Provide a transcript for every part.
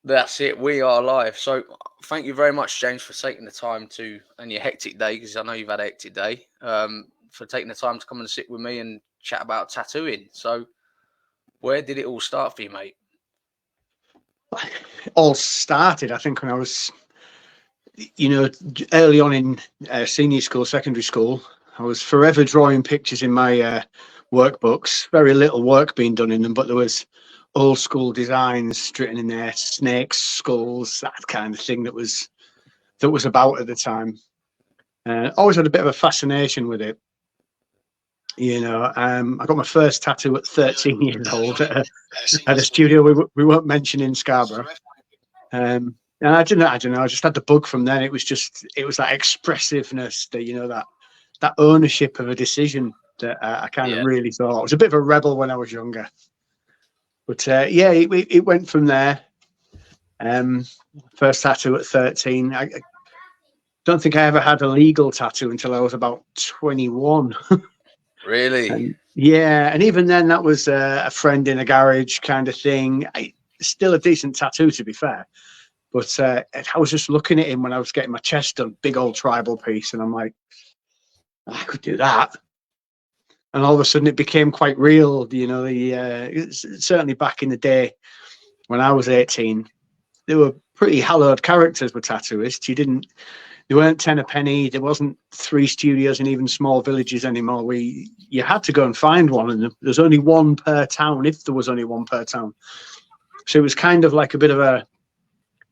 That's it. We are live. So thank you very much, James, for taking the time to, and your hectic day, because I know you've had a hectic day, for taking the time to come and sit with me and chat about tattooing. So where did it all start for you, mate? All started, I think, when I was, early on in senior school, secondary school. I was forever drawing pictures in my workbooks. Very little work being done in them, but there was old school designs written in there, snakes, skulls, that kind of thing that was about at the time. Always had a bit of a fascination with it. I got my first tattoo at 13 years old at a studio we won't mention in Scarborough. And I don't know. I just had the bug from then. It was that expressiveness, that ownership of a decision that I kind of really thought. I was a bit of a rebel when I was younger, but it went from there. First tattoo at 13. I don't think I ever had a legal tattoo until I was about 21. Really? And even then, that was a friend in a garage kind of thing. Still a decent tattoo, to be fair. But I was just looking at him when I was getting my chest done, big old tribal piece, and I'm like, I could do that. And all of a sudden, it became quite real. Certainly back in the day when I was 18, they were pretty hallowed characters with tattooists. They weren't 10 a penny. There wasn't 3 studios in even small villages anymore. You had to go and find one, and there's only one per town, if there was only one per town. So it was kind of like a bit of a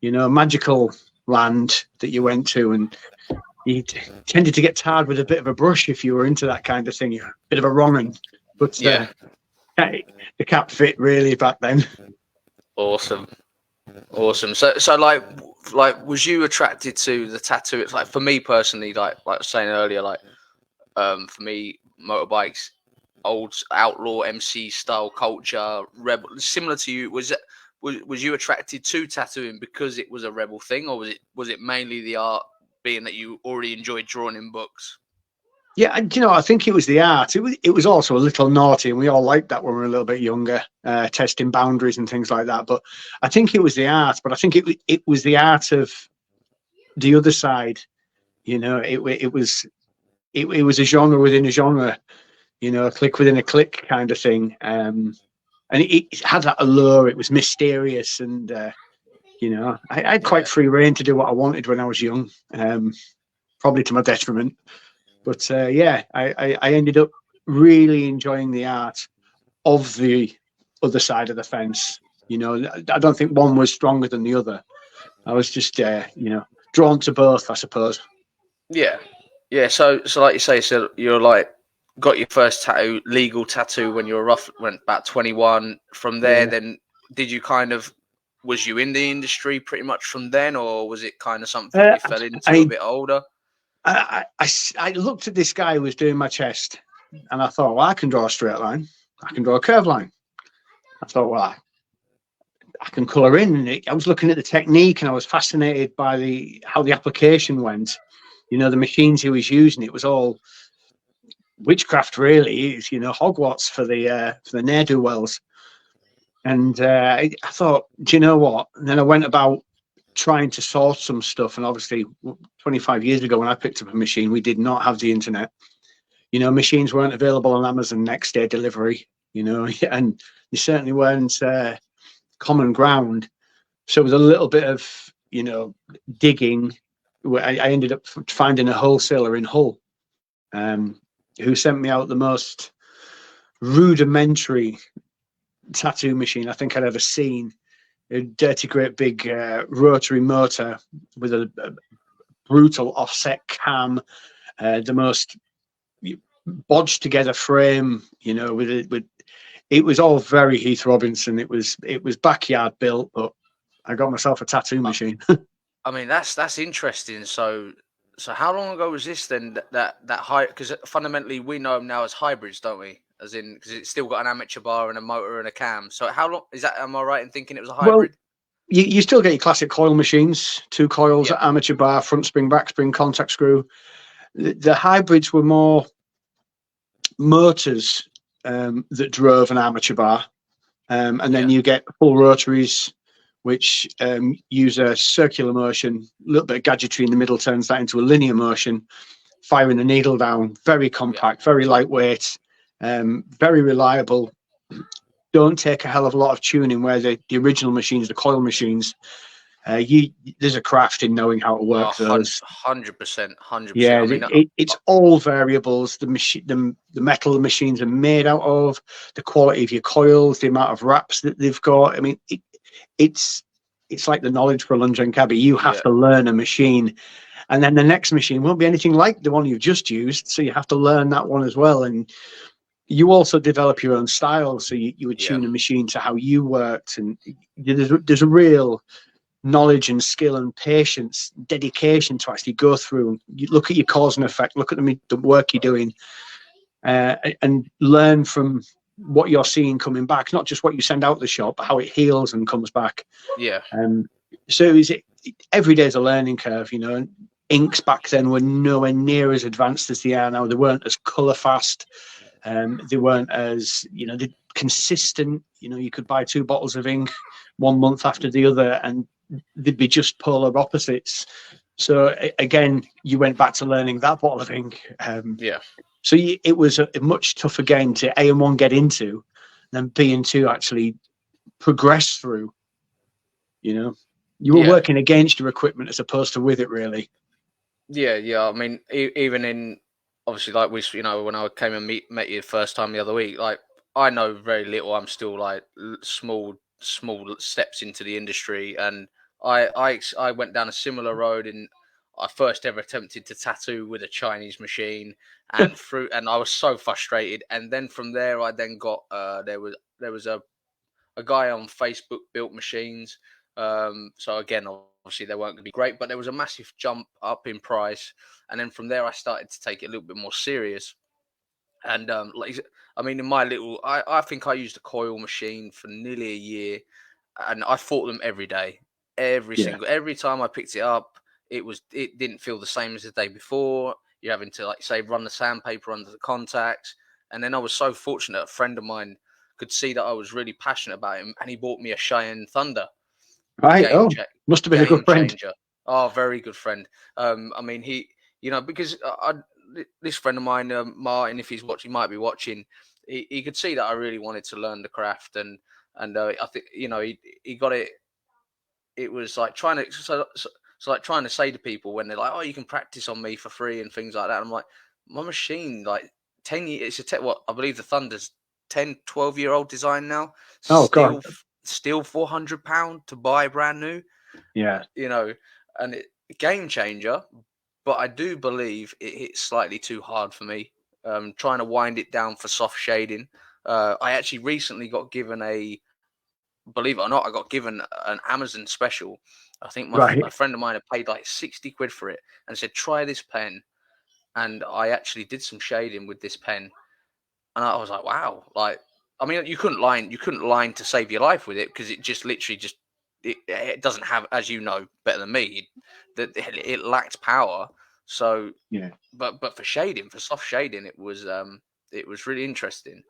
magical land that you went to, and you tended to get tarred with a bit of a brush if you were into that kind of thing. You're a bit of a wrong un, but the cap fit really back then. Awesome. So like, was you attracted to the tattoo? It's like, for me personally, like I was saying earlier, for me, motorbikes, old outlaw MC style culture, rebel, similar to you. Was you attracted to tattooing because it was a rebel thing, or was it mainly the art, being that you already enjoyed drawing in books? Yeah, I think it was the art. It was also a little naughty, and we all liked that when we were a little bit younger, testing boundaries and things like that. But I think it was the art. But I think it was the art of the other side. It was a genre within a genre. A click within a click kind of thing. And it had that allure. It was mysterious, and I had quite free reign to do what I wanted when I was young. Probably to my detriment. But I ended up really enjoying the art of the other side of the fence. I don't think one was stronger than the other. I was just, drawn to both, I suppose. Yeah. So like you say, so you're like got your first legal tattoo when you were went about 21. From there, then did you was you in the industry pretty much from then, or was it kind of something you fell into a bit older? I looked at this guy who was doing my chest, and I thought, well, I can draw a straight line. I can draw a curved line. I thought, well, I can colour in. I was looking at the technique, and I was fascinated by how the application went. The machines he was using, it was all witchcraft, really. It's, Hogwarts for the ne'er-do-wells. And I thought, do you know what? And then I went about trying to sort some stuff, and obviously 25 years ago when I picked up a machine, we did not have the internet. Machines weren't available on Amazon next day delivery, and they certainly weren't common ground. So with a little bit of digging, I ended up finding a wholesaler in Hull, who sent me out the most rudimentary tattoo machine I think I'd ever seen. A dirty, great big rotary motor with a brutal offset cam, the most bodged together frame. With it was all very Heath Robinson. It was backyard built, but I got myself a tattoo machine. I mean, that's interesting. So how long ago was this then? That high, because fundamentally we know them now as hybrids, don't we? As in, because it's still got an amateur bar and a motor and a cam. So how long is that? Am I right in thinking it was a hybrid? Well, you still get your classic coil machines, 2 coils, amateur bar, front spring, back spring, contact screw. The hybrids were more motors that drove an amateur bar, and then you get full rotaries which use a circular motion, a little bit of gadgetry in the middle turns that into a linear motion, firing the needle down. Very compact, very lightweight, very reliable. Don't take a hell of a lot of tuning, where the original machines, the coil machines, there's a craft in knowing how to work those. 100%, 100%. Yeah, I mean, it's all variables. The metal the machines are made out of, the quality of your coils, the amount of wraps that they've got. I mean, it's like the knowledge for a lunge and cabbie. You have to learn a machine, and then the next machine won't be anything like the one you've just used. So you have to learn that one as well. And you also develop your own style. So you would tune a machine to how you worked, and there's a real knowledge and skill and patience, dedication to actually go through. You look at your cause and effect, look at the work you're doing, and learn from what you're seeing coming back, not just what you send out the shop, but how it heals and comes back. Yeah. So every day is a learning curve, you know. And inks back then were nowhere near as advanced as they are now. They weren't as colour fast. They weren't as, you know, consistent. You know, you could buy 2 bottles of ink 1 month after the other, and they'd be just polar opposites. So again, you went back to learning that bottle of ink. So it was a much tougher game to A and 1 get into, than B and 2 actually progress through. You know, you were working against your equipment as opposed to with it, really. Yeah. I mean, even in, obviously, like you know, when I came and met you the first time the other week, like, I know very little. I'm still like small steps into the industry, and I went down a similar road, and I first ever attempted to tattoo with a Chinese machine, and I was so frustrated. And then from there, I then got there was a guy on Facebook built machines. So again, obviously they weren't going to be great, but there was a massive jump up in price. And then from there, I started to take it a little bit more serious. And like, I mean, in my little, I think I used a coil machine for nearly a year, and I fought them every day, every time I picked it up, it didn't feel the same as the day before. You're having to, like, say, run the sandpaper under the contacts. And then I was so fortunate, a friend of mine could see that I was really passionate about him, and he bought me a Cheyenne Thunder. Right. Must have been a good friend. Changer. Oh, very good friend. I mean, he, you know, because this friend of mine, Martin, if he's watching, might be watching. He could see that I really wanted to learn the craft, and I think, you know, he got it. It was like trying to like trying to say to people when they're like, "Oh, you can practice on me for free" and things like that. I'm like, my machine, like 10 years. It's what I believe the Thunder's 10, 12-year-old design now. Oh God. Still £400 to buy brand new. Yeah. You know, and game changer. But I do believe it hits slightly too hard for me. Trying to wind it down for soft shading. I actually recently got given believe it or not, I got given an Amazon special. I think my friend of mine had paid like 60 quid for it and said, try this pen. And I actually did some shading with this pen. And I was like, wow. Like, I mean, you couldn't line to save your life with it, because it just literally it doesn't have, as you know better than me, that it lacked power. So yeah, but for shading, for soft shading, it was really interesting.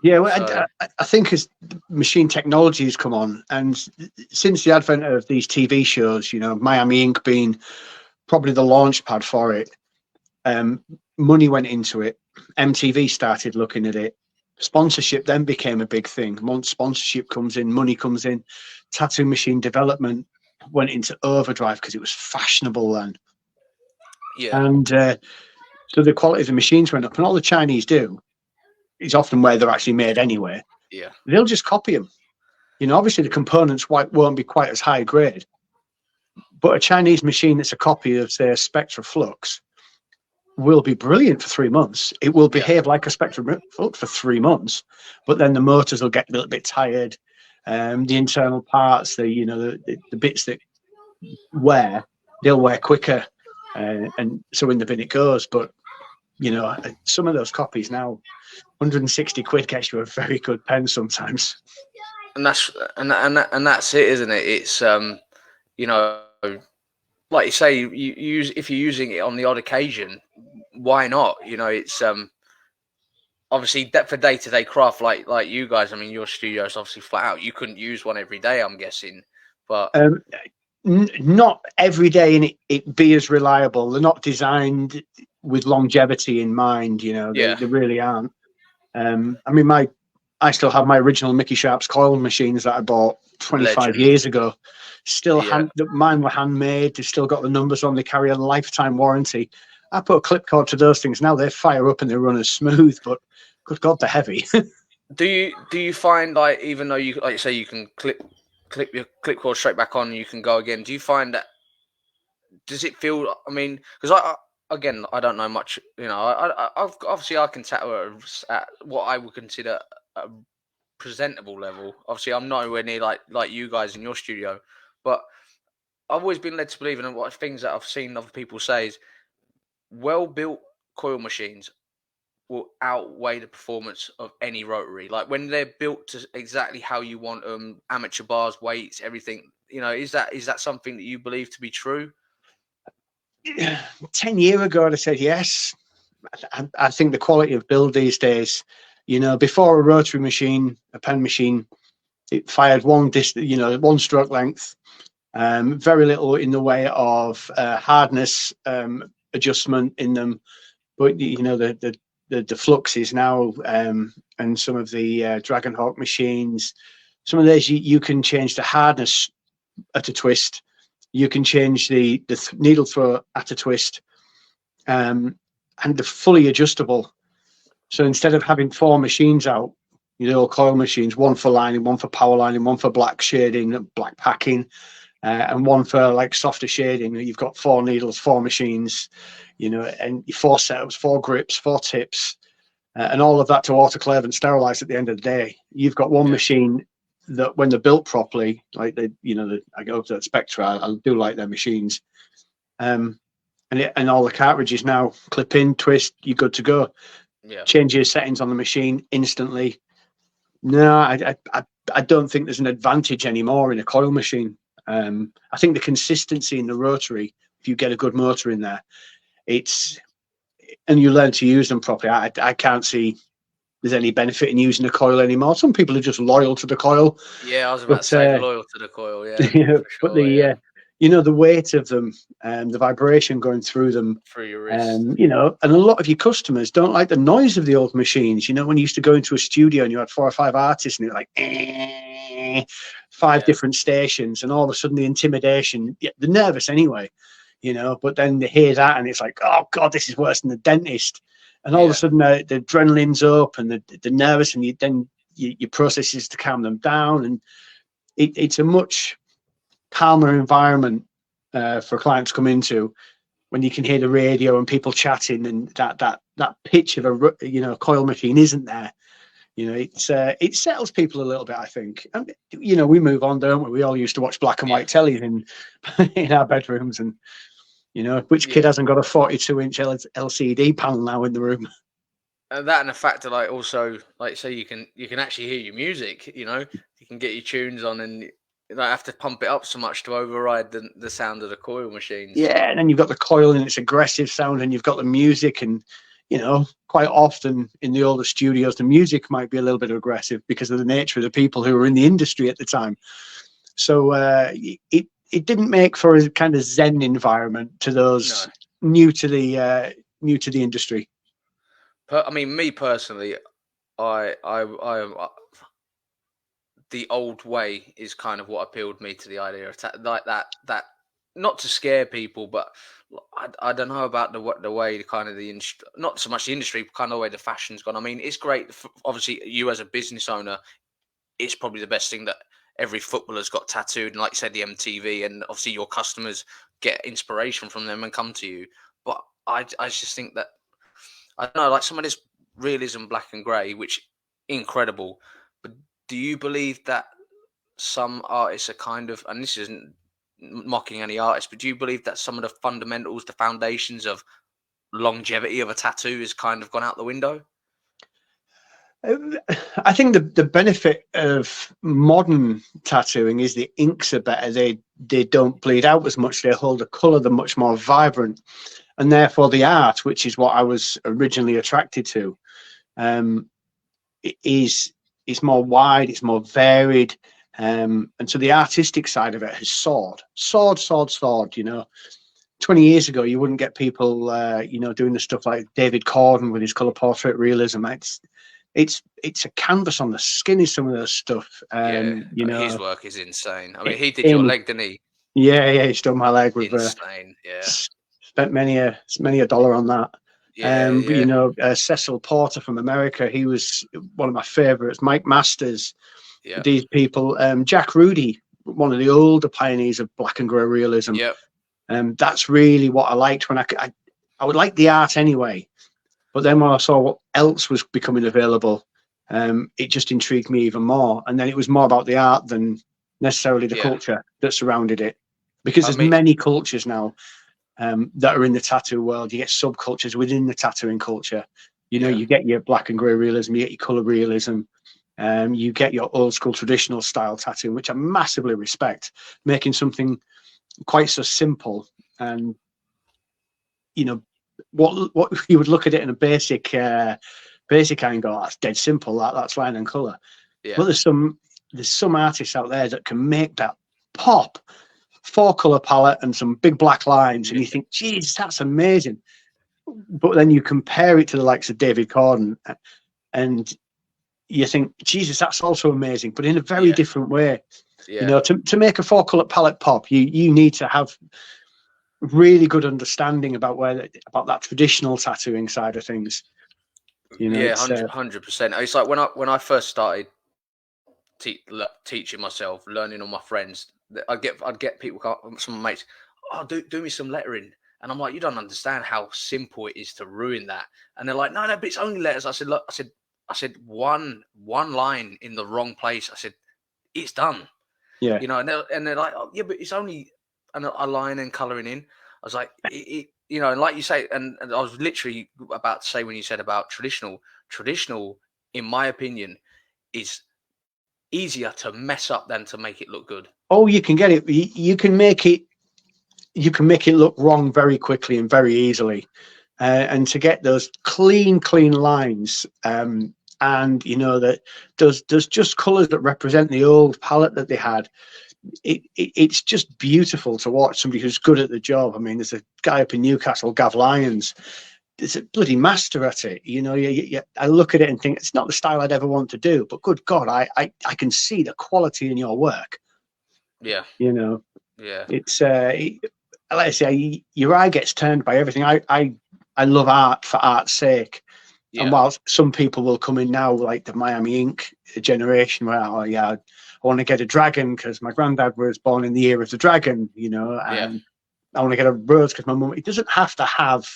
Yeah, well, I think as machine technology has come on, and since the advent of these TV shows, you know, Miami Ink being probably the launch pad for it, money went into it. MTV started looking at it. Sponsorship then became a big thing. Once sponsorship comes in, money comes in. Tattoo machine development went into overdrive because it was fashionable then. Yeah. And so the quality of the machines went up, and all the Chinese do is often where they're actually made anyway. Yeah. They'll just copy them. You know, obviously the components won't be quite as high grade, but a Chinese machine that's a copy of, say, a Spectra Flux will be brilliant for 3 months. It will behave like a Spectra Flux for 3 months, but then the motors will get a little bit tired. The internal parts, the bits that wear, they'll wear quicker, and so in the bin it goes. But you know, some of those copies now, 160 quid gets you a very good pen sometimes. And that's it, isn't it? It's you know, like you say, you use, if you're using it on the odd occasion, why not? You know, it's obviously that for day-to-day craft, like you guys. I mean, your studio is obviously flat out. You couldn't use one every day, I'm guessing. but not every day, and it be as reliable. They're not designed with longevity in mind. They really aren't. I mean, I still have my original Mickey Sharp's coil machines that I bought 25 Legend. years ago. Still, Yeah. mine were handmade. They've still got the numbers on. They carry a lifetime warranty. I put a clip cord to those things. Now they fire up and they run as smooth, but good God, they're heavy. Do you find, like, even though you, like you say, you can clip your clip cord straight back on, and you can go again? Do you find that? Does it feel? I mean, because again, I don't know much. Obviously I can tattoo at what I would consider a presentable level. Obviously, I'm nowhere near like you guys in your studio, but I've always been led to believe, and what things that I've seen other people say is, well-built coil machines will outweigh the performance of any rotary. Like when they're built to exactly how you want them, amateur bars, weights, everything. Is that something that you believe to be true? 10 years ago, I'd have said yes. I think the quality of build these days, before a rotary machine, a pen machine, it fired one stroke length, very little in the way of hardness adjustment in them. But the fluxes now, and some of the Dragonhawk machines, some of those you can change the hardness at a twist. You can change the needle throw at a twist, and they're fully adjustable. So instead of having 4 machines out, coil machines, one for lining, one for power lining, one for black shading, black packing, and one for like softer shading, you've got 4 needles, 4 machines, and 4 setups, 4 grips, 4 tips, and all of that to autoclave and sterilize at the end of the day. You've got one machine that, when they're built properly, like I go to that Spectra, I do like their machines, and all the cartridges now clip in, twist, you're good to go. Change your settings on the machine instantly. No, I don't think there's an advantage anymore in a coil machine. I think the consistency in the rotary, if you get a good motor in there, and you learn to use them properly, I can't see there's any benefit in using a coil anymore. Some people are just loyal to the coil. Yeah, I was about to say loyal to the coil. Yeah, sure, but the weight of them and the vibration going through them, through your wrist, and a lot of your customers don't like the noise of the old machines. When you used to go into a studio and you had 4 or 5 artists and it was like 5 different stations, and all of a sudden the intimidation, they're nervous anyway, but then they hear that and it's like, oh God, this is worse than the dentist. And all of a sudden the adrenaline's up and the nervous, and your process is to calm them down, and it's a much calmer environment for clients to come into when you can hear the radio and people chatting, and that pitch of a coil machine isn't there. It settles people a little bit, I think. And we move on, don't we? We all used to watch black and white tellies in our bedrooms, and which kid hasn't got a 42-inch LCD panel now in the room? And that, and the fact that, like, also, like, so you can actually hear your music. You can get your tunes on, and you don't have to pump it up so much to override the sound of the coil machines. Yeah, and then you've got the coil and its aggressive sound, and you've got the music, and quite often in the older studios, the music might be a little bit aggressive because of the nature of the people who were in the industry at the time. So it didn't make for a kind of zen environment to those new to the industry. I mean, me personally, I the old way is kind of what appealed me to the idea of like that not to scare people, but I don't know about the way kind of the industry, not so much the industry, but kind of the way the fashion's gone. I mean, it's great. Obviously, you as a business owner, it's probably the best thing that every footballer's got tattooed, and like you said, the MTV, and obviously your customers get inspiration from them and come to you. But I just think that, I don't know, like some of this realism, black and grey, which incredible. But do you believe that some artists are kind of, and this isn't mocking any artist, but do you believe that some of the fundamentals, the foundations of longevity of a tattoo has kind of gone out the window? I think the benefit of modern tattooing is the inks are better. They don't bleed out as much. They hold a colour. They're much more vibrant, and therefore the art, which is what I was originally attracted to, is more wide. It's more varied. And so the artistic side of it has soared. 20 years ago, you wouldn't get people, doing the stuff like David Corden with his color portrait realism. It's a canvas on the skin is some of those stuff. His work is insane. I mean, he did your Amy, leg, didn't he? yeah, he's done my leg with Insane. Yeah. spent many a dollar on that. Yeah. But Cecil Porter from America, he was one of my favorites. Mike Masters, Yeah. these people, Jack Rudy, one of the older pioneers of black and grey realism. Yep. That's really what I liked when I would like the art anyway. But then when I saw what else was becoming available, it just intrigued me even more. And then it was more about the art than necessarily the culture that surrounded it. Because there's many cultures now that are in the tattoo world. You get subcultures within the tattooing culture. You get your black and grey realism, you get your colour realism, you get your old school traditional style tattooing, which I massively respect, making something quite so simple. And what you would look at it in a basic angle, that's dead simple, that's line and colour. But there's some artists out there that can make that pop, 4-color palette and some big black lines, and you think, geez, that's amazing. But then you compare it to the likes of David Corden, and you think, Jesus, that's also amazing, but in a very different way. To make a 4-color palette pop, you need to have really good understanding about that traditional tattooing side of things. 100%. It's like when I first started teaching myself, learning on my friends, I'd get people, some mates, do me some lettering, and I'm like, you don't understand how simple it is to ruin that. And they're like, no, but it's only letters. I said, look, I said one line in the wrong place. I said, it's done. Yeah. And they're like, oh, yeah, but it's only a line and colouring in. I was like, and like you say, and I was literally about to say when you said about traditional, in my opinion, is easier to mess up than to make it look good. Oh, you can get it. You can make it look wrong very quickly and very easily. And to get those clean lines, and that there's just colours that represent the old palette that they had. It's just beautiful to watch somebody who's good at the job. I mean, there's a guy up in Newcastle, Gav Lyons. There's a bloody master at it. I look at it and think it's not the style I'd ever want to do, but good God, I can see the quality in your work. Yeah. Yeah. It's like I say, your eye gets turned by everything. I love art for art's sake. Yeah. And whilst some people will come in now, like the Miami Ink generation, where I want to get a dragon because my granddad was born in the year of the dragon, and I want to get a rose because my mum. It doesn't have to have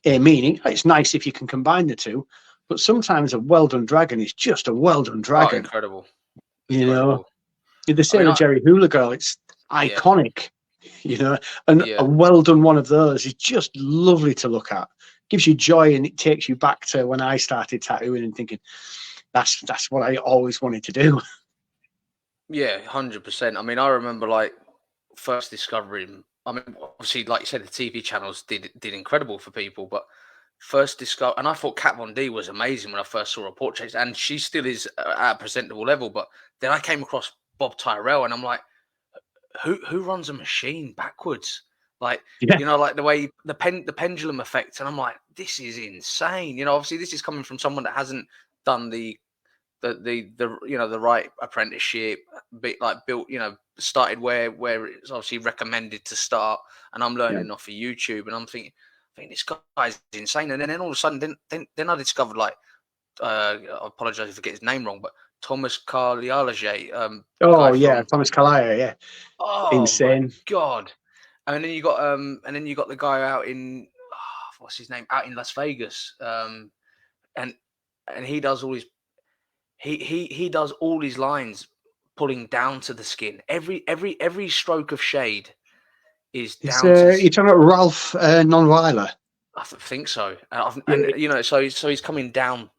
a meaning. It's nice if you can combine the two, but sometimes a well-done dragon is just a well-done dragon. Oh, incredible. The same with Jerry Hula Girl. It's iconic, and a well-done one of those is just lovely to look at. Gives you joy, and it takes you back to when I started tattooing and thinking, that's what I always wanted to do. Yeah, 100%. I mean, I remember first discovering. I mean, obviously, like you said, the TV channels did incredible for people, but first discover, and I thought Kat Von D was amazing when I first saw her portraits, and she still is at a presentable level. But then I came across Bob Tyrrell, and I'm like, who runs a machine backwards? Like the way the pendulum effect, and I'm like, this is insane. Obviously, this is coming from someone that hasn't done the right apprenticeship, built, started where it's obviously recommended to start, and I'm learning off of YouTube, and I'm thinking this guy's insane. And then all of a sudden, then I discovered I apologize if I get his name wrong, but Thomas Carliage. Thomas Carliage, yeah. Oh, insane! My God. And then you got the guy out in what's his name, out in Las Vegas, and he does all his. He does all his lines pulling down to the skin. Every stroke of shade is down. You're talking about Ralph Nonweiler? I think so. So he's coming down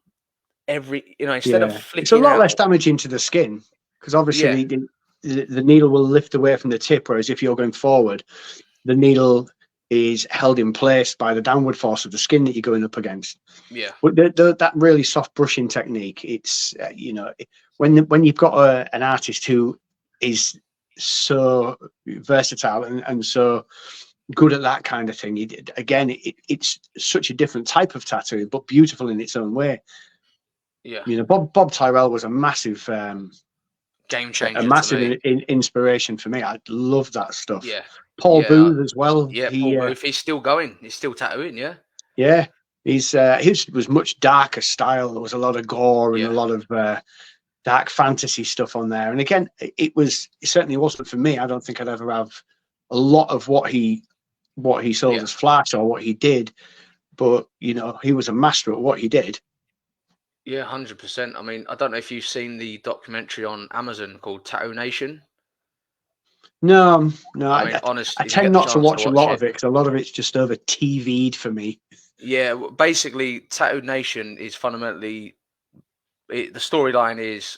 instead of flicking. It's a lot less damaging to the skin because obviously the needle will lift away from the tip, whereas if you're going forward, the needle is held in place by the downward force of the skin that you're going up against. Yeah. But that really soft brushing technique, it's when you've got an artist who is so versatile and so good at that kind of thing. It's such a different type of tattoo, but beautiful in its own way. Yeah. You know, Bob Tyrrell was a massive Game changer to me. inspiration for me. I love that stuff. Yeah. Paul Yeah. Booth as well. Yeah, Paul Booth. He's still going. He's still tattooing. Yeah. Yeah, his was much darker style. There was a lot of gore and a Yeah. lot of dark fantasy stuff on there. And again, it certainly wasn't for me. I don't think I'd ever have a lot of what he sold as Flash or what he did. But you know, he was a master at what he did. Yeah, 100%. I mean, I don't know if you've seen the documentary on Amazon called Tattoo Nation. No. I mean, honestly, I tend not to watch a lot of it because a lot of it's just over TV'd for me. Yeah, basically, Tattoo Nation is fundamentally the storyline is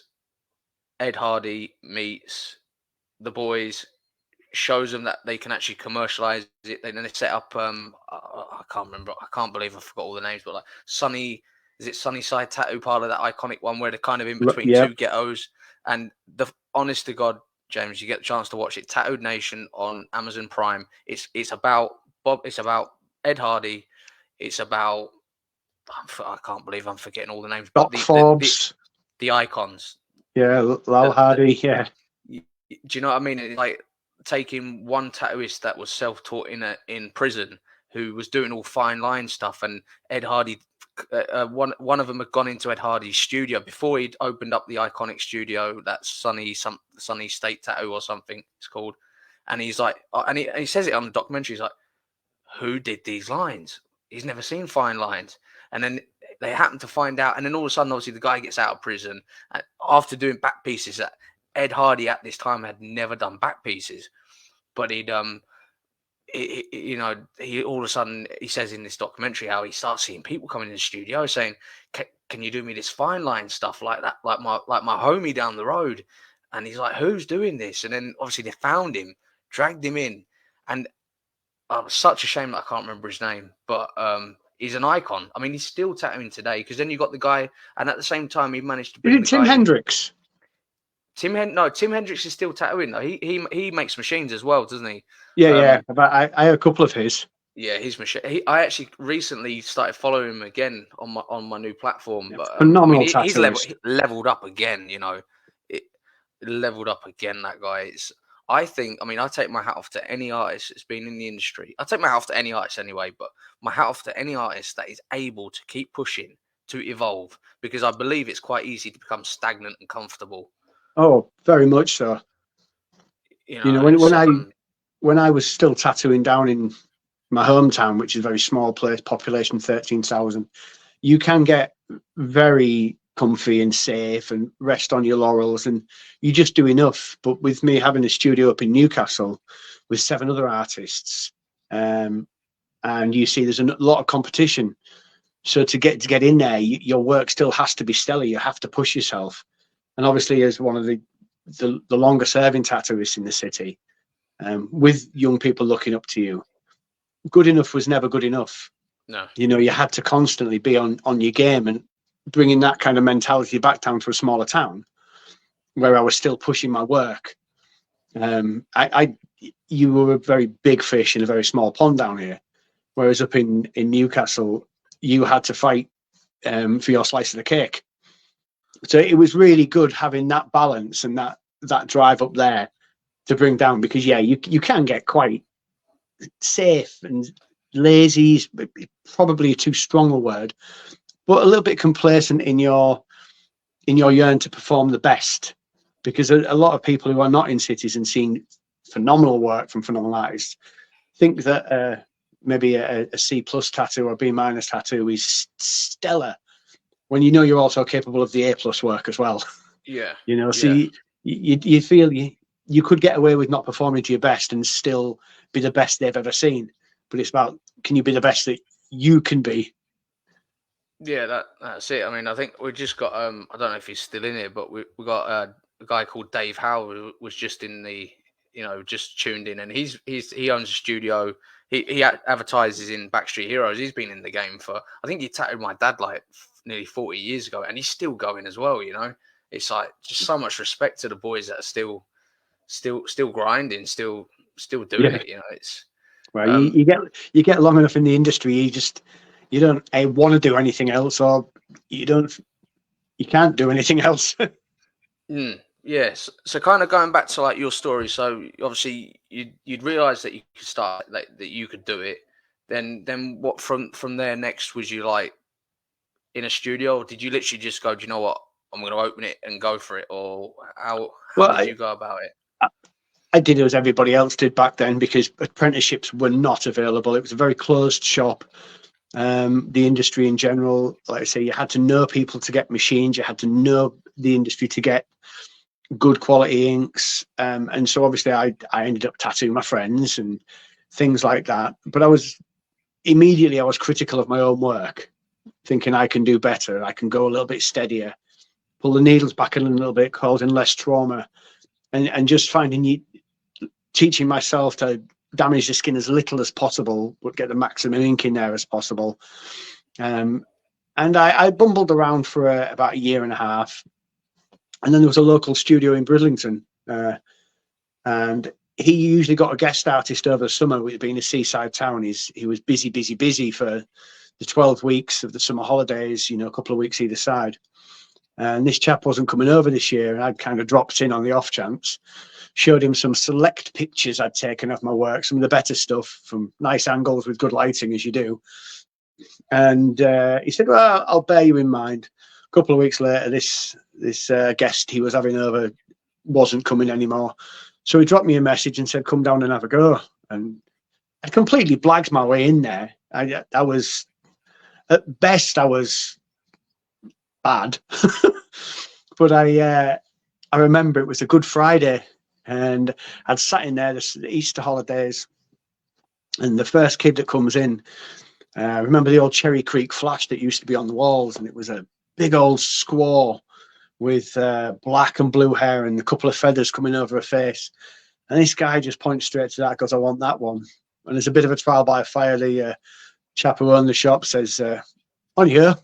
Ed Hardy meets the boys, shows them that they can actually commercialize it. Then they set up I can't remember. I can't believe I forgot all the names, but like Sunnyside Tattoo Parlor, that iconic one where they're kind of in between two ghettos. And the honest to God, James, you get the chance to watch it. Tattooed Nation on Amazon Prime. It's about Bob. It's about Ed Hardy. It's about I can't believe I'm forgetting all the names. Doc Forbes, the icons. Yeah, Lal Hardy. Yeah. Do you know what I mean? It's like taking one tattooist that was self-taught in prison, who was doing all fine line stuff, and Ed Hardy. One of them had gone into Ed Hardy's studio before he'd opened up the iconic studio, that Sunny State Tattoo or something it's called. And he's like, and he says it on the documentary. He's like, who did these lines? He's never seen fine lines. And then they happen to find out. And then all of a sudden, obviously, the guy gets out of prison after doing back pieces that Ed Hardy at this time had never done back pieces, but he all of a sudden, he says in this documentary how he starts seeing people coming in the studio saying, can you do me this fine line stuff like that, like my homie down the road? And he's like, who's doing this? And then obviously they found him, dragged him in, and such a shame that I can't remember his name, but he's an icon. I mean, he's still tattooing today, because then you got the guy, and at the same time he managed to bring Tim Hendricks. Tim Hendricks is still tattooing though. He makes machines as well, doesn't he? Yeah. But I had a couple of his. Yeah, his machine. I actually recently started following him again on my new platform. Yeah, but phenomenal he's leveled up again. You know, it leveled up again. That guy is. I think. I mean, I take my hat off to any artist that's been in the industry. I take my hat off to any artist anyway, but my hat off to any artist that is able to keep pushing, to evolve, because I believe it's quite easy to become stagnant and comfortable. Oh, very much so. You know, when I was still tattooing down in my hometown, which is a very small place, population 13,000, you can get very comfy and safe and rest on your laurels, and you just do enough. But with me having a studio up in Newcastle with 7 other artists, and you see there's a lot of competition. So to get in there, your work still has to be stellar. You have to push yourself. And obviously, as one of the longer serving tattooists in the city, with young people looking up to you, good enough was never good enough. No, you know, you had to constantly be on your game, and bringing that kind of mentality back down to a smaller town where I was still pushing my work. You were a very big fish in a very small pond down here, whereas up in Newcastle, you had to fight for your slice of the cake. So it was really good having that balance and that drive up there to bring down, because you can get quite safe and lazy is probably too strong a word, but a little bit complacent in your yearn to perform the best, because a lot of people who are not in cities and seeing phenomenal work from phenomenal artists think that maybe a C+ tattoo or B- tattoo is stellar, when you know you're also capable of the A+ work as well. Yeah. You know, so you feel you could get away with not performing to your best and still be the best they've ever seen. But it's about, can you be the best that you can be? Yeah, that's it. I mean, I think we just got I don't know if he's still in here, but we got a guy called Dave Howe, who was just in the, just tuned in, and he owns a studio. He advertises in Backstreet Heroes. He's been in the game for, I think he tattooed my dad like nearly 40 years ago, and he's still going as well. You know, it's like just so much respect to the boys that are still still grinding, still doing Yeah. it. You know, it's Well, you get long enough in the industry, you don't want to do anything else, or you can't do anything else. yes. So kind of going back to like your story. So obviously you'd realize that you could start that you could do it. Then what from there next? Was you like in a studio, or did you literally just go, do you know what, I'm going to open it and go for it, or how Well, did you go about it? I did as everybody else did back then, because apprenticeships were not available. It was a very closed shop. The industry in general, like I say, you had to know people to get machines. You had to know the industry to get good quality inks. And so obviously I ended up tattooing my friends and things like that. But I was critical of my own work, thinking I can do better. I can go a little bit steadier, pull the needles back in a little bit, causing less trauma, and just teaching myself to damage the skin as little as possible, but get the maximum ink in there as possible. And I bumbled around for about a year and a half. And then there was a local studio in Bridlington. And he usually got a guest artist over the summer, with it being a seaside town. He was busy for the 12 weeks of the summer holidays, a couple of weeks either side. And this chap wasn't coming over this year, and I'd kind of dropped in on the off chance, showed him some select pictures I'd taken of my work, some of the better stuff from nice angles with good lighting, as you do. And he said, well, I'll bear you in mind. A couple of weeks later, this guest he was having over wasn't coming anymore. So he dropped me a message and said, come down and have a go. And I completely blagged my way in there. I was, at best, I was bad. But I remember it was a Good Friday, and I'd sat in there the Easter holidays, and the first kid that comes in, I remember the old Cherry Creek flash that used to be on the walls, and it was a big old squaw with black and blue hair and a couple of feathers coming over her face. And this guy just points straight to that, goes, I want that one. And there's a bit of a trial by fire. The chap who owned the shop says, on you.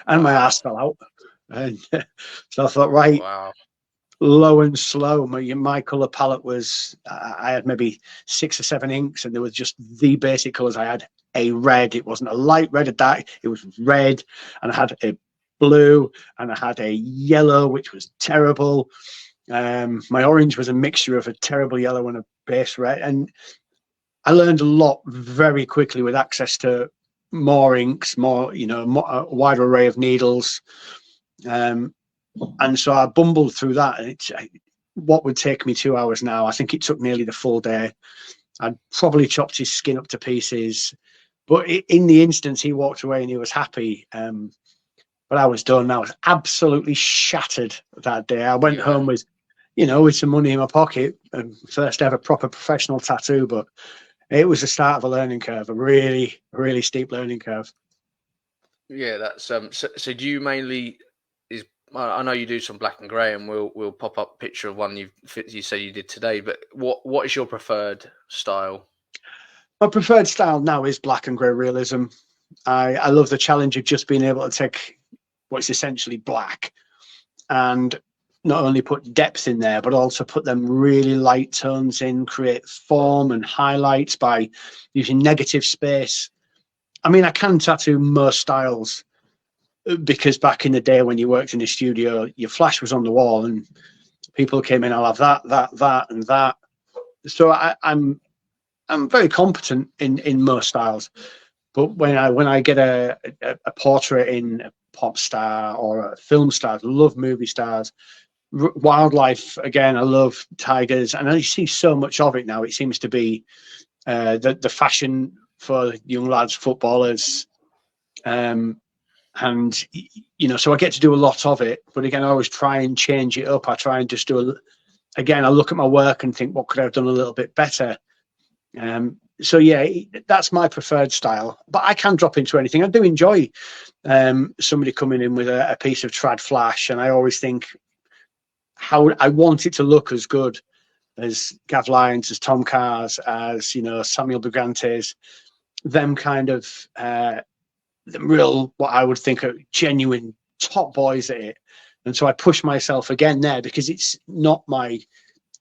And my ass fell out. And so I thought, right, Wow. low and slow. My colour palette was, I had maybe 6 or 7 inks, and there was just the basic colours. I had a red. It wasn't a light red, a dark. It was red. And I had a blue, and I had a yellow, which was terrible. My orange was a mixture of a terrible yellow and a base red. And I learned a lot very quickly with access to more inks, a wider array of needles. And so I bumbled through that. And what would take me 2 hours now, I think it took nearly the full day. I'd probably chopped his skin up to pieces. But in the instance, he walked away and he was happy. But I was done. I was absolutely shattered that day. I went home with some money in my pocket, and first ever proper professional tattoo. But it was the start of a learning curve, a really, really steep learning curve. Yeah, that's so do you mainly I know you do some black and grey, and we'll pop up a picture of one you said you did today. But what is your preferred style? My preferred style now is black and grey realism. I love the challenge of just being able to take what's essentially black and not only put depth in there, but also put them really light tones in, create form and highlights by using negative space. I mean, I can tattoo most styles, because back in the day when you worked in the studio, your flash was on the wall and people came in, I'll have that, and that. So I'm very competent in most styles. But when I get a portrait in a pop star or a film star, I love movie stars. Wildlife, again, I love tigers, and I see so much of it now. It seems to be the fashion for young lads, footballers, and so I get to do a lot of it. But again, I always try and change it up. I try and just do I look at my work and think, what could I have done a little bit better? So yeah, that's my preferred style. But I can drop into anything. I do enjoy somebody coming in with a piece of trad flash, and I always think how I want it to look as good as Gav Lyons, as Tom Carr's, as Samuel Brigante's, them kind of the real, what I would think are genuine top boys at it. And so I push myself again there, because it's not my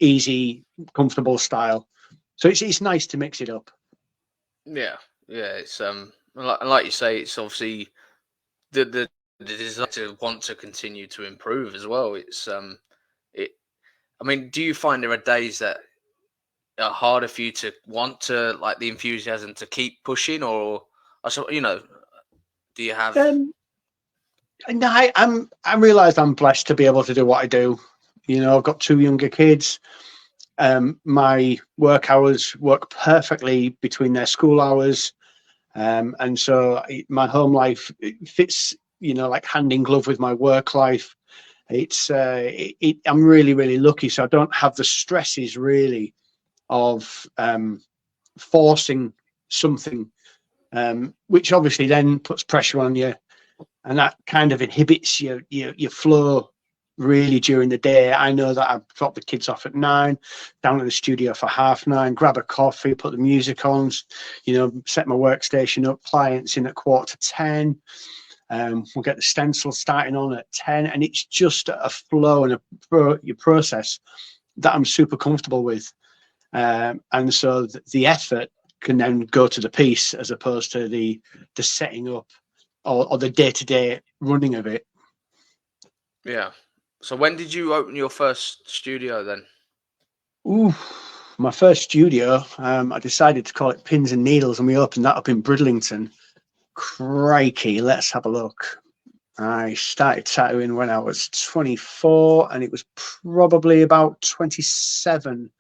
easy, comfortable style. So it's nice to mix it up. Yeah, yeah. It's like you say, it's obviously the desire to want to continue to improve as well. It. I mean, do you find there are days that are harder for you to want to like the enthusiasm to keep pushing, or do you have? And I realise I'm blessed to be able to do what I do. You know, I've got two younger kids. My work hours work perfectly between their school hours, and so my home life fits, you know, like hand in glove with my work life. I'm really, really lucky, so I don't have the stresses really of forcing something, which obviously then puts pressure on you, and that kind of inhibits your flow really during the day. I know that I drop the kids off at 9, down at the studio for 9:30, grab a coffee, put the music on, you know, set my workstation up, clients in at 9:45. We'll get the stencil starting on at 10, and it's just a flow and your process that I'm super comfortable with. And so the effort can then go to the piece as opposed to the setting up or the day-to-day running of it. Yeah. So when did you open your first studio then? Ooh, my first studio, I decided to call it Pins and Needles, and we opened that up in Bridlington. Crikey, let's have a look. I started tattooing when I was 24, and it was probably about 27.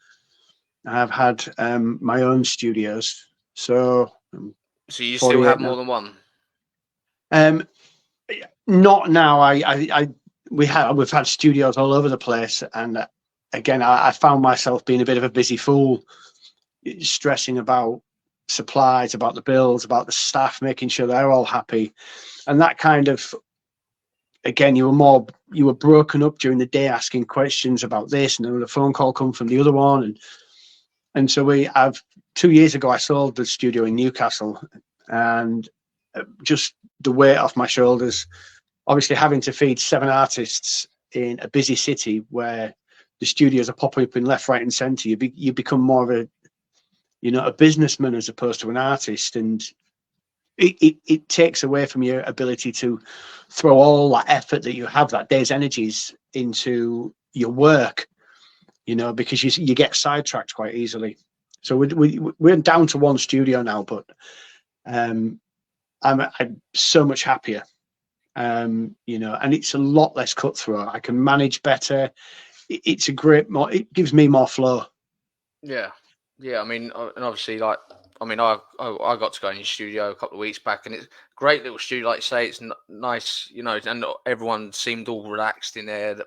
I've had my own studios, so So you still 48 have now. more than one? Not now. We've had studios all over the place, and again, I found myself being a bit of a busy fool, stressing about supplies, about the bills, about the staff, making sure they're all happy, and that kind of, again, you were broken up during the day, asking questions about this, and then a phone call come from the other one, and so I've 2 years ago I sold the studio in Newcastle, and just the weight off my shoulders. Obviously, having to feed 7 artists in a busy city where the studios are popping up in left, right, and centre, you become more of a businessman as opposed to an artist, and it takes away from your ability to throw all that effort that you have, that day's energies, into your work. You know, because you get sidetracked quite easily. So we're down to one studio now, but I'm so much happier. You know, and it's a lot less cutthroat. I can manage better. It's it gives me more flow. Yeah. Yeah. I mean, and obviously, like, I mean, I got to go in your studio a couple of weeks back, and it's a great little studio. Like you say, it's nice, you know, and everyone seemed all relaxed in there. That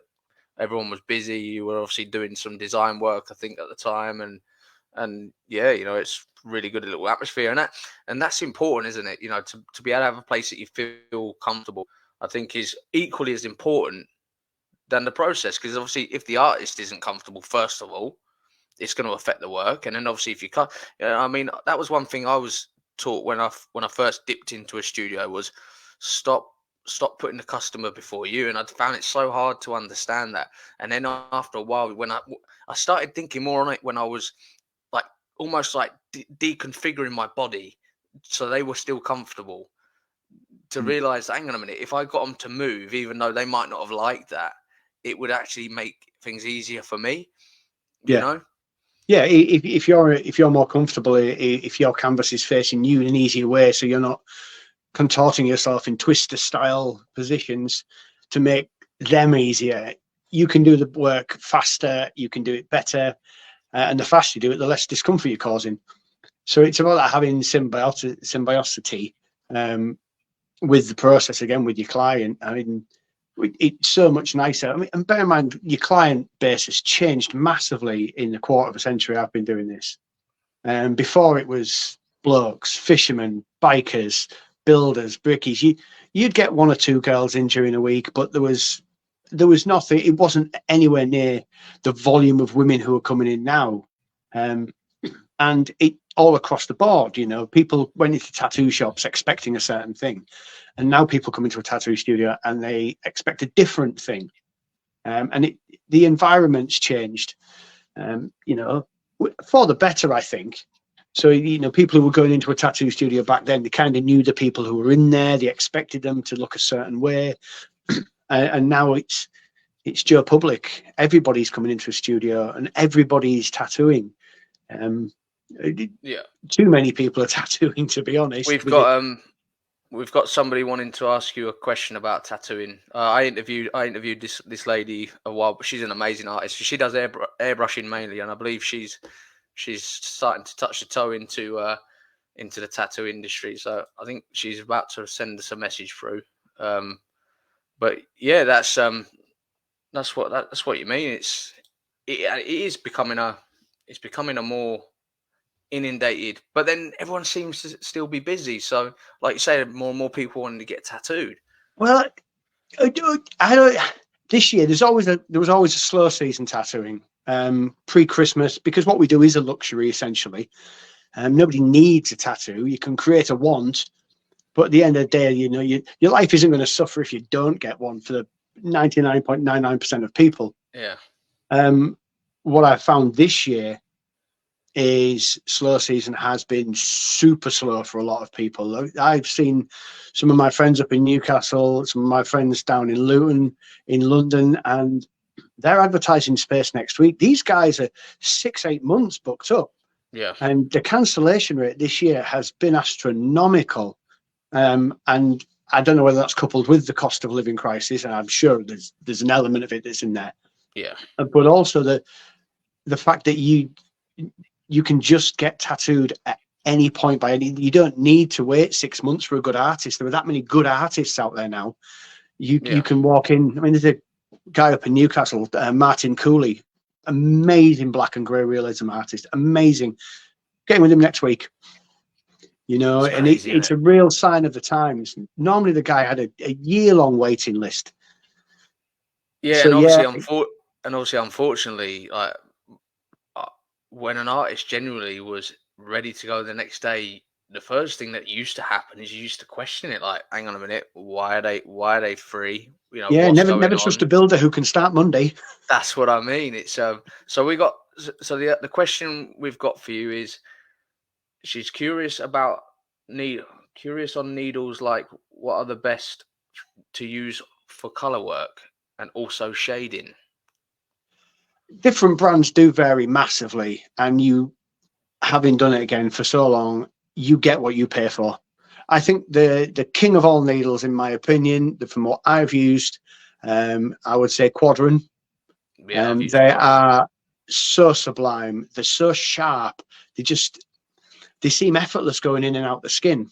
everyone was busy. You were obviously doing some design work, I think, at the time, and yeah, you know, it's really good little atmosphere, and that's important, isn't it? You know, to be able to have a place that you feel comfortable, I think is equally as important than the process, because obviously if the artist isn't comfortable, first of all, it's going to affect the work, and then obviously if you can't, I mean, that was one thing I was taught when I first dipped into a studio was stop putting the customer before you, and I found it so hard to understand that. And then after a while, when I started thinking more on it, when I was like almost like deconfiguring my body so they were still comfortable, to realize, hang on a minute, if I got them to move, even though they might not have liked that, it would actually make things easier for me, you Yeah, know? yeah. If you're more comfortable, if your canvas is facing you in an easier way, so you're not contorting yourself in twister style positions to make them easier, you can do the work faster. You can do it better, and the faster you do it, the less discomfort you're causing. So it's about that having symbiosity with the process, again, with your client. I mean, it's so much nicer. I mean, and bear in mind, your client base has changed massively in the quarter of a century I've been doing this. Before it was blokes, fishermen, bikers, builders, brickies. You'd get 1 or 2 girls in during a week, but there was nothing. It wasn't anywhere near the volume of women who are coming in now. And it all across the board, you know, people went into tattoo shops expecting a certain thing, and now people come into a tattoo studio and they expect a different thing. And the environment's changed. you know, for the better, I think. So, you know, people who were going into a tattoo studio back then, they kind of knew the people who were in there. They expected them to look a certain way. And now it's Joe Public. Everybody's coming into a studio and everybody's tattooing. Yeah. Too many people are tattooing, to be honest. We've got somebody wanting to ask you a question about tattooing. I interviewed this lady a while, but she's an amazing artist. She does airbrushing mainly, and I believe she's starting to touch the toe into the tattoo industry. So I think she's about to send us a message through. But yeah, that's what you mean. It is becoming a more inundated, but then everyone seems to still be busy. So, like you say, more and more people wanting to get tattooed. Well, I don't. This year, there was always a slow season tattooing pre-Christmas, because what we do is a luxury essentially. Nobody needs a tattoo. You can create a want, but at the end of the day, you know, your life isn't going to suffer if you don't get one, for the 99.99% of people. Yeah. What I found this year is slow season has been super slow for a lot of people. I've seen some of my friends up in Newcastle, some of my friends down in Luton, in London, and they're advertising space next week. These guys are 6-8 months booked up. Yeah. And the cancellation rate this year has been astronomical. And I don't know whether that's coupled with the cost of living crisis, and I'm sure there's an element of it that's in there. Yeah. But also the fact that you can just get tattooed at any point you don't need to wait 6 months for a good artist. There are that many good artists out there now. You can walk in. I mean, there's a guy up in Newcastle, Martin Cooley, amazing black and grey realism artist, amazing. Getting with him next week. You know, It's and crazy, it's a real sign of the times. Normally the guy had a year-long waiting list. Yeah, so, and obviously, unfortunately, like, when an artist genuinely was ready to go the next day, the first thing that used to happen is you used to question it. Like, hang on a minute, why are they free? You know, yeah, what's never going trust on? a builder who can start Monday. That's what I mean. It's so the question we've got for you is, she's curious on needles, like what are the best to use for color work and also shading. Different brands do vary massively, and you, having done it again for so long, you get what you pay for. I think the king of all needles, in my opinion, from what I've used, I would say Quadron. Yeah, they are so sublime. They're so sharp. They seem effortless going in and out the skin,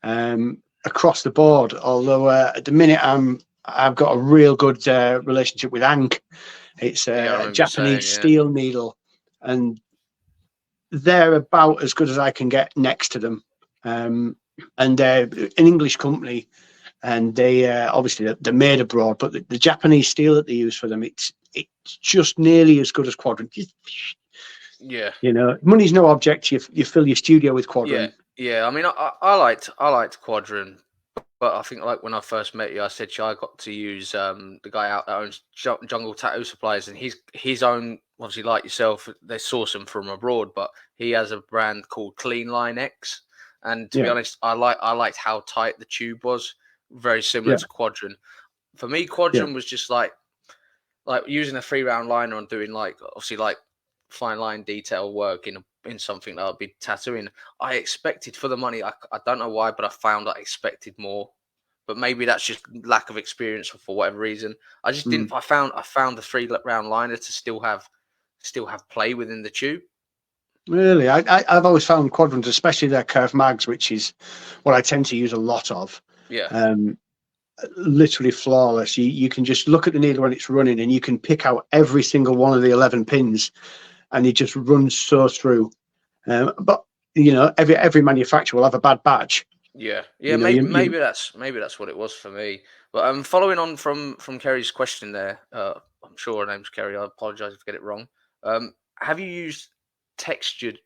across the board. Although at the minute I've got a real good relationship with Ank. It's a Japanese steel needle, and they're about as good as I can get next to them. And they're an English company, and they obviously they're made abroad, but the Japanese steel that they use for them, it's just nearly as good as Quadron. Yeah, you know, money's no object. You fill your studio with Quadron. Yeah. I mean, I liked Quadron, but I think, like, when I first met you, I said to you, I got to use the guy out that owns Jungle Tattoo Supplies, and his own, obviously, like yourself, they source them from abroad, but he has a brand called Clean Line X. And to be honest, I liked how tight the tube was, very similar to Quadron. For me, Quadron was just like using a 3-round liner and doing, like, obviously, like, fine line detail work in something that I'd be tattooing. I expected, for the money, I don't know why, but I found I expected more. But maybe that's just lack of experience, or for whatever reason. I just didn't. I found the 3-round liner to still have play within the tube. Really, I've always found Quadrons, especially their curved mags, which is what I tend to use a lot of. Yeah. Literally flawless. You can just look at the needle when it's running, and you can pick out every single one of the 11 pins, and it just runs so through. But you know, every manufacturer will have a bad batch. Yeah. Maybe that's what it was for me. But following on from Kerry's question there, I'm sure her name's Kerry. I apologise if I get it wrong. Have you used textured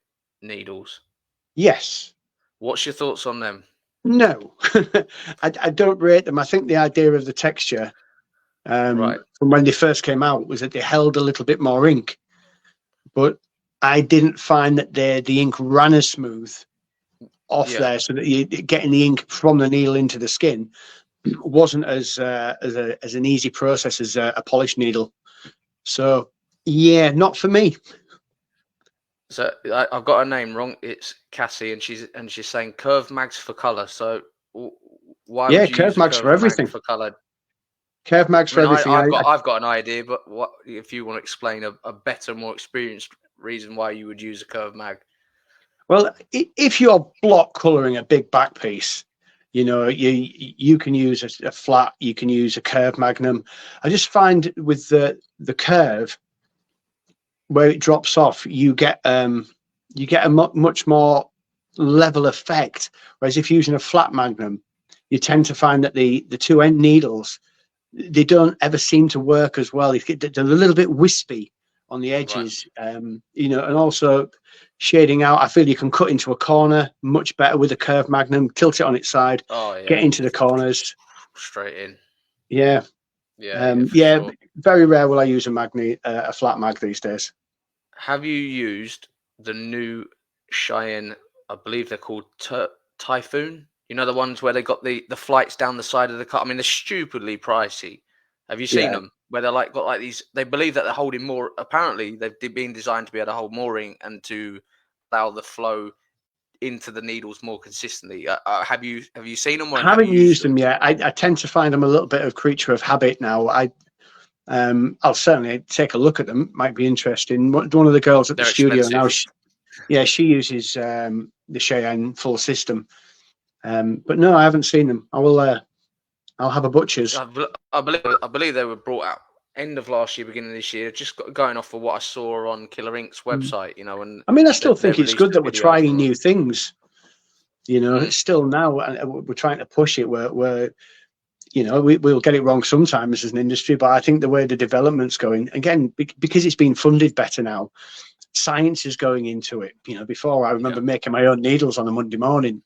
needles? Yes. What's your thoughts on them? No, I don't rate them. I think the idea of the texture, from when they first came out, was that they held a little bit more ink. but I didn't find that the ink ran as smooth off Yeah. there, so that you getting the ink from the needle into the skin wasn't as an easy process as a polished needle. So yeah, not for me. So I've got her name wrong. It's Cassie, and she's saying curved mags for color. So why Yeah, would you curved use a mags for curved mag everything. for color? Curved mags I for mean, everything. I've got an idea, but what if you want to explain a better, more experienced reason why you would use a curved mag? Well, if you're block colouring a big back piece, you can use a flat, you can use a curved magnum. I just find with the curve where it drops off, you get a much more level effect. Whereas if you're using a flat magnum, you tend to find that the two end needles, they don't ever seem to work as well. They're a little bit wispy on the Right. edges, and also shading out. I feel you can cut into a corner much better with a curved magnum, tilt it on its side, Oh yeah. get into the corners. Straight in. Yeah, Yeah, for yeah. sure. Very rare will I use a flat mag these days. Have you used the new Cheyenne? I believe they're called Typhoon. You know, the ones where they got the flights down the side of the car. I mean, they're stupidly pricey. Have you seen Yeah, them? Where they're like got like these. They believe that they're holding more. Apparently, they've been designed to be able to hold more ink and to allow the flow into the needles more consistently. Have you seen them I and have you haven't used used them? them yet. I tend to find them a little bit of creature of habit now. I'll certainly take a look at them. Might be interesting. One of the girls at the They're studio now, expensive. she uses the Cheyenne full system. But no, I haven't seen them. I'll have a butcher's. I believe they were brought out end of last year, beginning of this year. Just going off of what I saw on Killer Ink's website, and I mean, I they still think it's released good a that we're video trying for. new things. Mm, Still now, and we're trying to push it. We'll get it wrong sometimes as an industry, but I think the way the development's going, again, because it's been funded better now, science is going into it. Before I yeah. remember making my own needles on a Monday morning,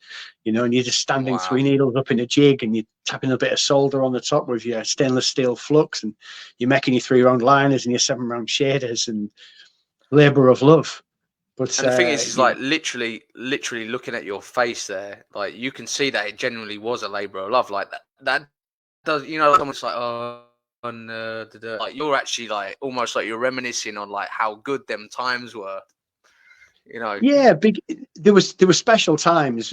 and you're just standing Wow. 3 needles up in a jig and you're tapping a bit of solder on the top with your stainless steel flux, and you're making your 3-round liners and your 7-round shaders, and labor of love. But And the thing is like literally looking at your face there, like you can see that it genuinely was a labor of love. Like that does, someone's like, oh, and like you're actually like almost like you're reminiscing on like how good them times were. yeah, there were special times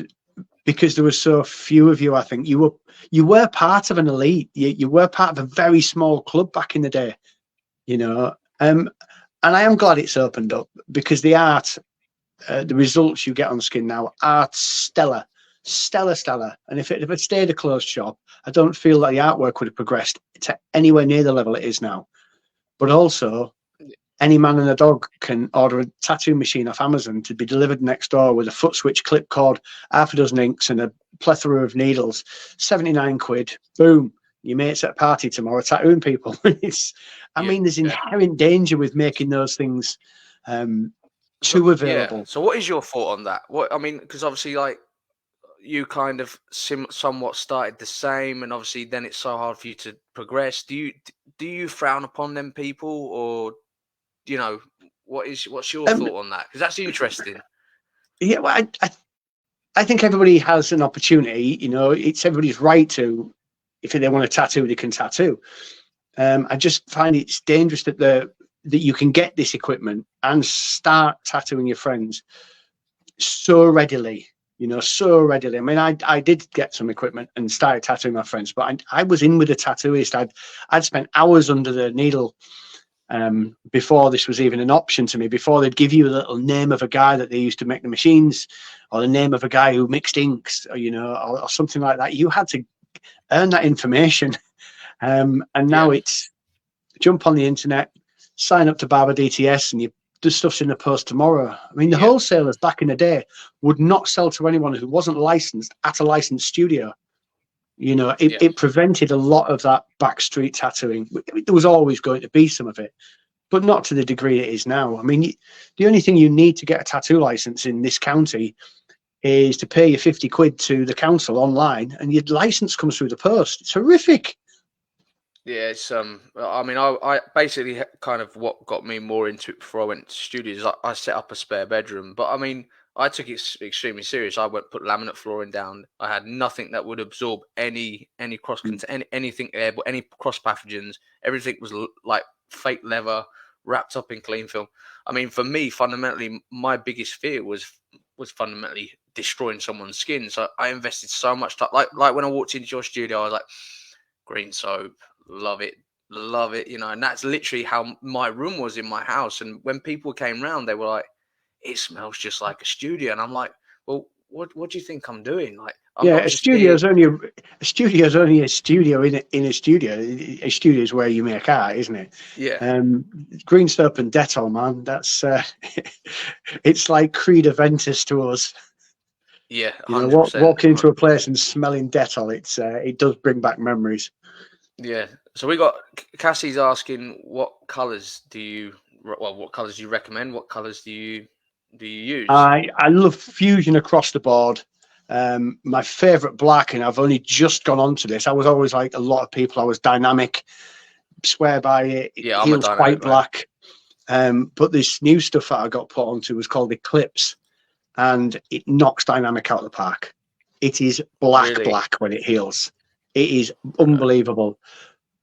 because there were so few of you. I think you were part of an elite. You were part of a very small club back in the day. And I am glad it's opened up because the art, the results you get on skin now are stellar. And if it stayed a closed shop, I don't feel that the artwork would have progressed to anywhere near the level it is now. But also, any man and a dog can order a tattoo machine off Amazon to be delivered next door with a foot switch, clip cord, half a dozen inks, and a plethora of needles. 79 quid. Boom. Your mate's at a party tomorrow tattooing people. I mean, there's inherent danger with making those things too available. Yeah. So what is your thought on that? What I mean, because obviously, like you kind of somewhat started the same, and obviously, then it's so hard for you to progress. Do you frown upon them people, or what's your Um, thought on that? Because that's interesting. yeah, well, I think everybody has an opportunity. It's everybody's right to, if they want to tattoo, they can tattoo. I just find it's dangerous that you can get this equipment and start tattooing your friends so readily. So readily. I mean, I did get some equipment and started tattooing my friends, but I was in with a tattooist. I'd spent hours under the needle before this was even an option to me, before they'd give you a little name of a guy that they used to make the machines, or the name of a guy who mixed inks, or something like that. You had to earn that information. And now Yeah. it's jump on the internet, sign up to Barber DTS, and the stuff's in the post tomorrow. I mean, the Yeah. wholesalers back in the day would not sell to anyone who wasn't licensed at a licensed studio. It prevented a lot of that backstreet tattooing. There was always going to be some of it, but not to the degree it is now. I mean, the only thing you need to get a tattoo license in this county is to pay your 50 quid to the council online, and your license comes through the post. It's horrific. Yeah, it's I mean, I basically kind of what got me more into it before I went to studios. I set up a spare bedroom, but I mean, I took it extremely serious. I went put laminate flooring down. I had nothing that would absorb any cross Mm. anything airborne, any cross pathogens. Everything was like fake leather wrapped up in clean film. I mean, for me, fundamentally, my biggest fear was fundamentally destroying someone's skin. So I invested so much time. Like when I walked into your studio, I was like, green soap, love it, love it. And that's literally how my room was in my house. And when people came round, they were like, "It smells just like a studio," and I'm like, "Well, what do you think I'm doing? Like, I'm Yeah, not just here." a studio's only a studio in a studio. A studio is where you make art, isn't it? Yeah, Um, Green soap and Dettol, man. That's it's like Creed Aventus to us. yeah, You know, 100%. walking into a place and smelling Dettol, it does bring back memories. Yeah. So we got Cassie's asking, what colors do you what colors do you recommend? What colors do you use? I love fusion across the board. My favorite black, and I've only just gone on to this. I was always like a lot of people. I was dynamic, swear by it. It Yeah, I'm a heals dynamic quite man. black. But this new stuff that I got put onto was called Eclipse, and it knocks dynamic out of the park. It is Really? black when it heals. It is unbelievable.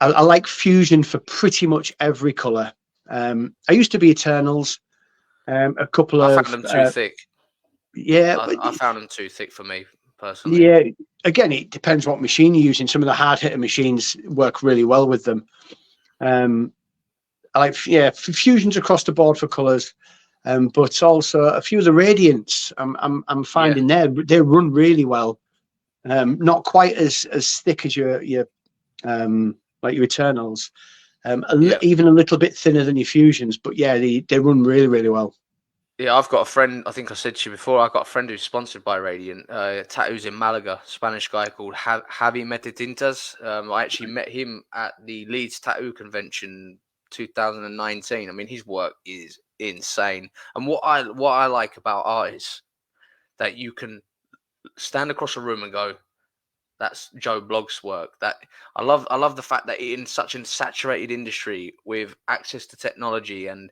I like fusion for pretty much every color. I used to be Eternals. A couple I found of them too thick. yeah, I found them too thick for me personally. yeah. Again, it depends what machine you're using. Some of the hard hitter machines work really well with them. Um, I like fusions across the board for colors, but also a few of the radiants. I'm Yeah, finding they run really well. Not quite as thick as your like your Eternals. yeah. Even a little bit thinner than your fusions, but yeah, they run really well. Yeah, I've got a friend. I think I said to you before. I've got a friend who's sponsored by Radiant. Tattoos in Malaga. Spanish guy called Javi Metatintas. I actually met him at the Leeds Tattoo Convention 2019. I mean, his work is insane. And what I like about artists that you can stand across a room and go, "That's Joe Blogg's work." That I love the fact that in such a saturated industry with access to technology and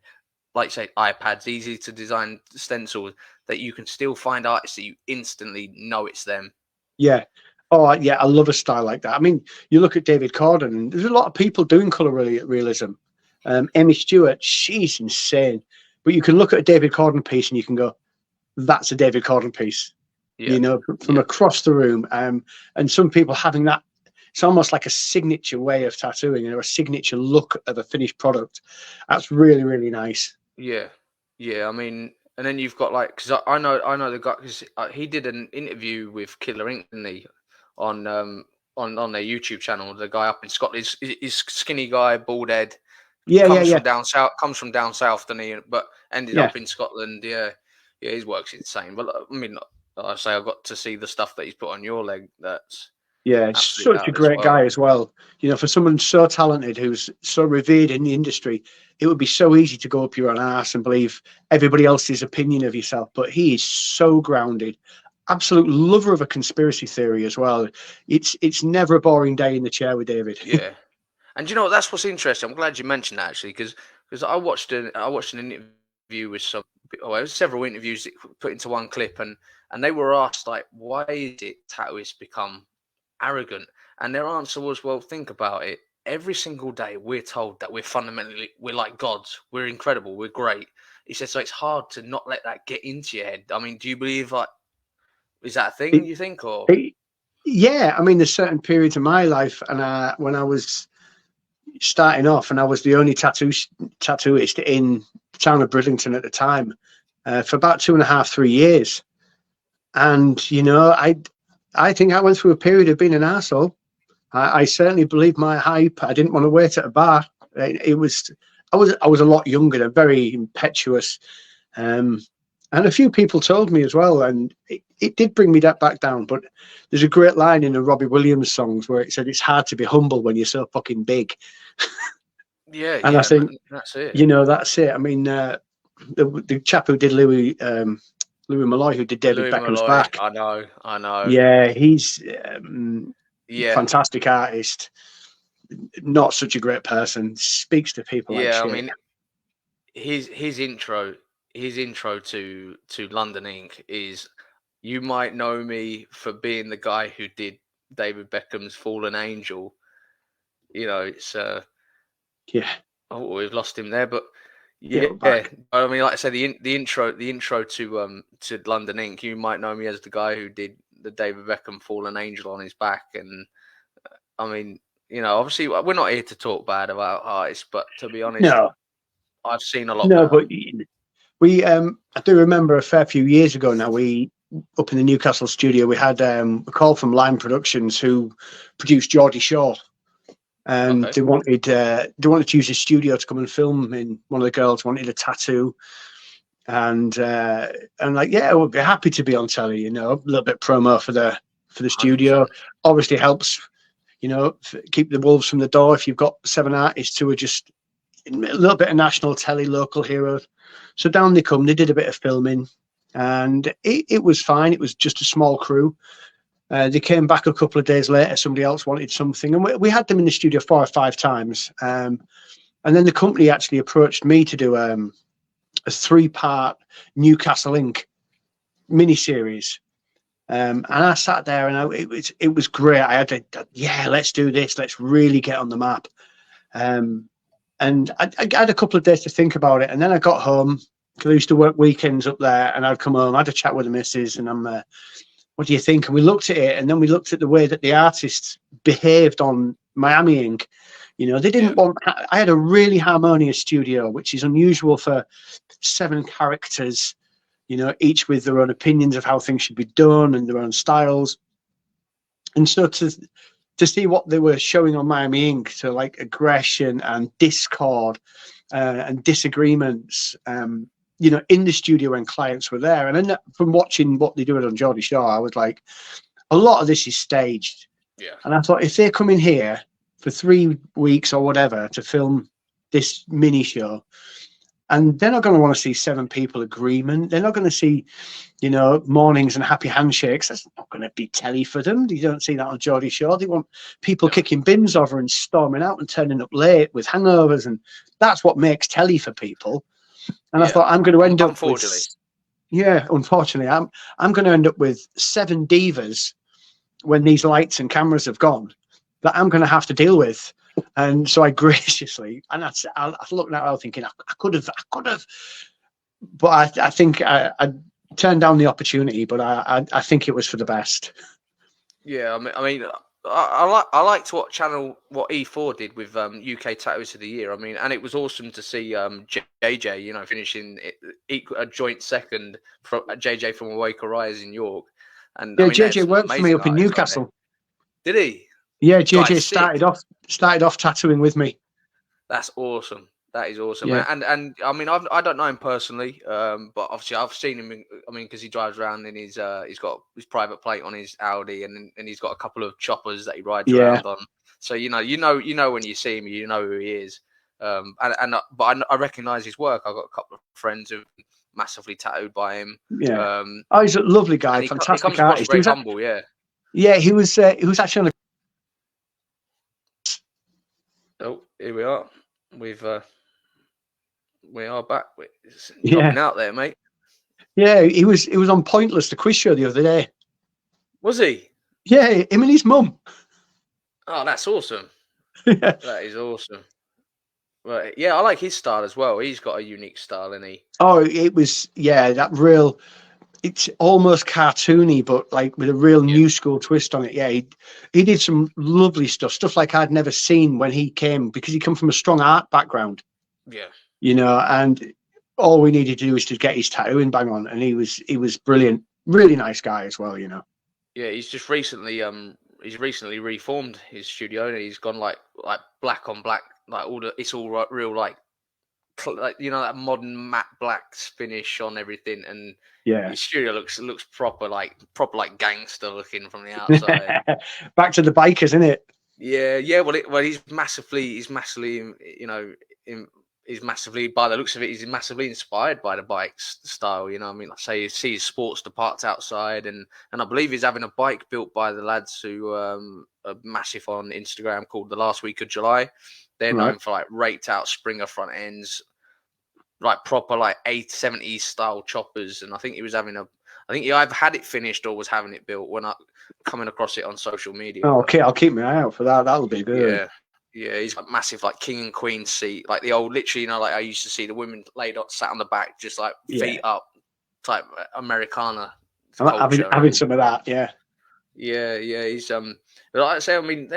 like say iPads, easy to design stencils, that you can still find artists that you instantly know it's them. Yeah. Oh, yeah. I love a style like that. I mean, you look at David Corden, and there's a lot of people doing color realism. Amy Stewart, she's insane. But you can look at a David Corden piece and you can go, "That's a David Corden piece." Yeah, You know, from yeah, across the room. And some people having that, it's almost like a signature way of tattooing, a signature look of a finished product. That's really nice. yeah, yeah. I mean, and then you've got like because I know the guy because he did an interview with Killer Ink, didn't he, on on their YouTube channel. The guy up in Scotland, he's skinny guy, bald head, comes Yeah. from down south, doesn't he? But ended Yeah. up in Scotland. Yeah, yeah, his work's insane. But I mean, like I say I got to see the stuff that he's put on your leg. That's Yeah, absolutely such a out as great well. guy as well. You know, for someone so talented who's so revered in the industry, it would be so easy to go up your own arse and believe everybody else's opinion of yourself. But he is so grounded, absolute lover of a conspiracy theory as well. It's never a boring day in the chair with David. Yeah, and you know what? That's what's interesting. I'm glad you mentioned that actually, because I watched an interview with some. Well, it was several interviews that put into one clip, and they were asked like, why is it tattooists become arrogant? And their answer was, well, think about it. Every single day, we're told that we're like gods. We're incredible. We're great. He said, so it's hard to not let that get into your head. I mean, do you believe like is that a thing? It, You think or it, yeah, I mean, there's certain periods of my life, and when I was starting off, and I was the only tattooist in the town of Bridlington at the time for about 2.5, 3 years. And you know, I think I went through a period of being an arsehole. I certainly believed my hype. I didn't want to wait at a bar. It was I was a lot younger and very impetuous. Um, and a few people told me as well, and it did bring me that back down. But there's a great line in the Robbie Williams songs where it said it's hard to be humble when you're so fucking big. yeah, And I yeah, think, that's it. you know, that's it. I mean, the chap who did Louis Malloy, who did David Louis Beckham's Malloy, back, I know. yeah, he's Yeah, fantastic artist. not such a great person. Speaks to people like Yeah, I shit. mean, his intro to London Ink is, you might know me for being the guy who did David Beckham's Fallen Angel. You know, it's Yeah, oh, we've lost him there, but yeah, yeah, we're back. I mean, like I said, the intro to London Ink, you might know me as the guy who did the David Beckham Fallen Angel on his back, and I mean, you know, obviously we're not here to talk bad about artists, but to be honest, No, I've seen a lot no, better. but we I do remember a fair few years ago now, we up in the Newcastle studio, we had a call from Lime Productions, who produced Geordie Shore, and Okay. they wanted to use his studio to come and film. And one of the girls wanted a tattoo, and like, yeah, we'll be happy to be on telly, you know, a little bit promo for the studio. 100%. Obviously helps, you know, keep the wolves from the door if you've got 7 artists who are just a little bit of national telly, local heroes. So down they come. They did a bit of filming, and it was fine. It was just a small crew. They came back a couple of days later. Somebody else wanted something, and we had them in the studio 4 or 5 times. And then the company actually approached me to do a 3-part Newcastle Ink miniseries. And I sat there, and it was great. I had to, yeah, let's do this. Let's really get on the map. And I had a couple of days to think about it, and then I got home, because I used to work weekends up there, and I'd come home, I had a chat with the missus, and what do you think? And we looked at it, and then we looked at the way that the artists behaved on Miami Ink. You know, they didn't want. I had a really harmonious studio, which is unusual for 7 characters. You know, each with their own opinions of how things should be done and their own styles. And so to see what they were showing on Miami Ink, so like aggression and discord and disagreements, you know, in the studio when clients were there. And then from watching what they do on Geordie Shore, I was like, a lot of this is staged. Yeah. And I thought, if they come in here for 3 weeks or whatever to film this mini show, and they're not going to want to see 7 people agreement. They're not going to see, you know, mornings and happy handshakes. That's not going to be telly for them. You don't see that on Geordie Shore. They want people kicking bins over and storming out and turning up late with hangovers, and that's what makes telly for people. And I thought, I'm going to end up unfortunately. Unfortunately, I'm going to end up with 7 divas when these lights and cameras have gone that I'm going to have to deal with. And so I graciously, and I looked at it thinking, I could have, but I think I turned down the opportunity, but I think it was for the best. Yeah, I mean, I liked what E4 did with UK Tattoos of the Year. I mean, and it was awesome to see JJ, you know, finishing a joint second from JJ from Awake Arise in York. And yeah, I mean, JJ worked for me up in Newcastle. Did he? Yeah, JJ started off tattooing with me. That's awesome. That is awesome. Yeah. And I mean, I don't know him personally, but obviously I've seen him. I mean, because he drives around in his he's got his private plate on his Audi, and he's got a couple of choppers that he rides around on. So you know when you see him, you know who he is. But I recognise his work. I've got a couple of friends who are massively tattooed by him. Yeah. He's a lovely guy, fantastic he comes across artist. very humble. Yeah, he was actually on a. Oh, here we are. We are back. Dropping out there, mate. Yeah, he was on Pointless, the quiz show, the other day. Was he? Yeah, him and his mum. Oh, that's awesome. That is awesome. Right. Yeah, I like his style as well. He's got a unique style, isn't he? Oh, it was, that real, it's almost cartoony, but like with a real new school twist on it. Yeah, he did some lovely stuff like I'd never seen when he came, because he come from a strong art background. Yeah. You know, and all we needed to do was to get his tattoo and bang on, and he was brilliant. Really nice guy as well, you know. Yeah, he's just recently reformed his studio, and he's gone like black on black, like it's all real like you know, that modern matte black finish on everything, and his studio looks proper like gangster looking from the outside. Back to the bikers, isn't it? Yeah. Well, he's massively, you know, he's massively, by the looks of it, he's massively inspired by the bike's style. You know, what I mean, like say you see his sports parked outside, and I believe he's having a bike built by the lads who are massive on Instagram called the Last Week of July. They're Right. known for like raked out Springer front ends, like proper like 70s style choppers. And I think he was having I think he either had it finished or was having it built when I coming across it on social media. Oh, okay, I'll keep my eye out for that. That'll be good. Yeah. Yeah, he's got massive like king and queen seat, like the old, literally, you know, like I used to see the women laid up, sat on the back, just like feet up, type Americana. Having some of that, yeah. Yeah, he's like I say, I mean,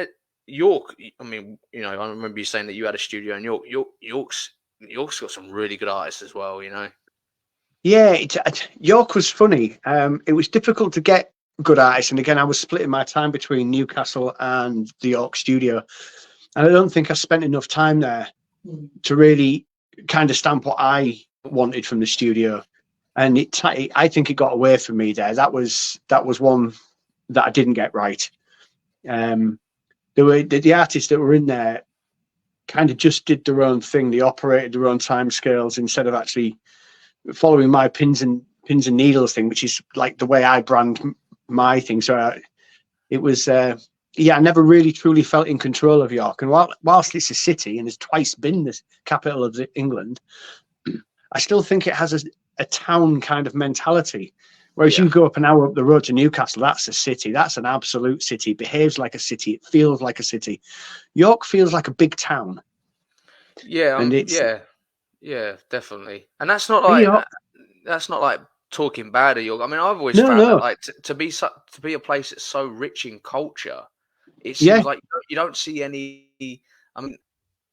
York. I mean, you know, I remember you saying that you had a studio in York. York's got some really good artists as well, you know. Yeah, York was funny. It was difficult to get good artists, and again, I was splitting my time between Newcastle and the York studio. And I don't think I spent enough time there to really kind of stamp what I wanted from the studio. And I think it got away from me there. That was one that I didn't get right. There were the artists that were in there kind of just did their own thing. They operated their own time scales instead of actually following my pins and needles thing, which is like the way I brand my thing. So it was. I never really truly felt in control of York. And whilst it's a city and has twice been the capital of England, I still think it has a town kind of mentality. Whereas you go up an hour up the road to Newcastle, that's a city. That's an absolute city. It behaves like a city. It feels like a city. York feels like a big town. Yeah, and yeah, definitely. And that's not like talking bad of York. I mean, I've always found that like to be a place that's so rich in culture. It seems like you don't see any. I mean,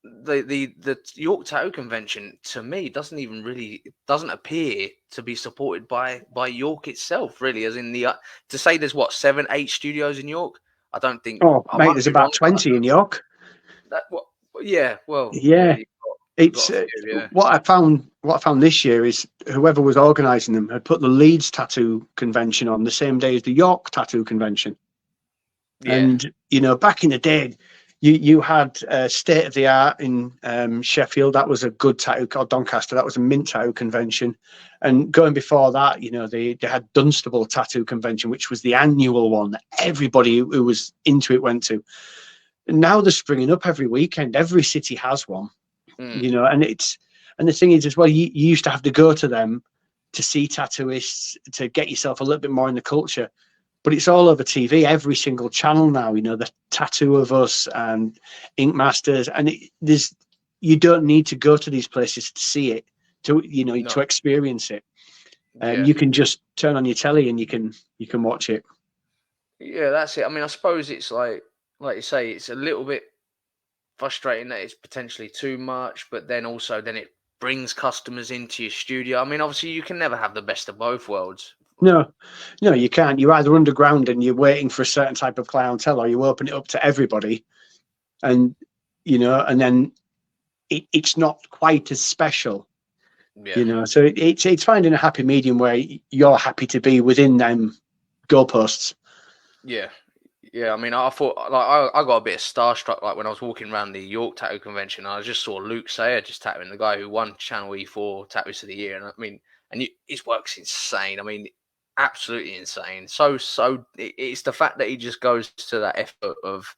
the York Tattoo Convention to me doesn't appear to be supported by York itself, really. As in to say there's 7, 8 studios in York. I don't think. Oh, mate, there's about 20 in York. It's what I found this year is whoever was organising them had put the Leeds Tattoo Convention on the same day as the York Tattoo Convention. Yeah. And you know, back in the day, you had State of the Art in Sheffield. That was a good tattoo. Or Doncaster. That was a mint tattoo convention. And going before that, you know, they had Dunstable Tattoo Convention, which was the annual one that everybody who was into it went to. And now they're springing up every weekend. Every city has one. You know, and the thing is as well, you used to have to go to them to see tattooists to get yourself a little bit more in the culture. But it's all over TV, every single channel now. You know, the Tattoo of Us and Ink Masters, and you don't need to go to these places to see it, to experience it. You can just turn on your telly and you can watch it. Yeah, that's it. I mean, I suppose it's like you say, it's a little bit frustrating that it's potentially too much, but then it brings customers into your studio. I mean, obviously, you can never have the best of both worlds. No, you can't. You're either underground and you're waiting for a certain type of clientele, or you open it up to everybody, and and then it's not quite as special. Yeah. So it's finding a happy medium where you're happy to be within them goalposts. Yeah. I mean, I thought like I got a bit starstruck like when I was walking around the York Tattoo Convention. I just saw Luke Sayer just tattooing, the guy who won Channel E4 Tattoos of the Year, and I mean, his work's insane. I mean, absolutely insane. So it's the fact that he just goes to that effort of,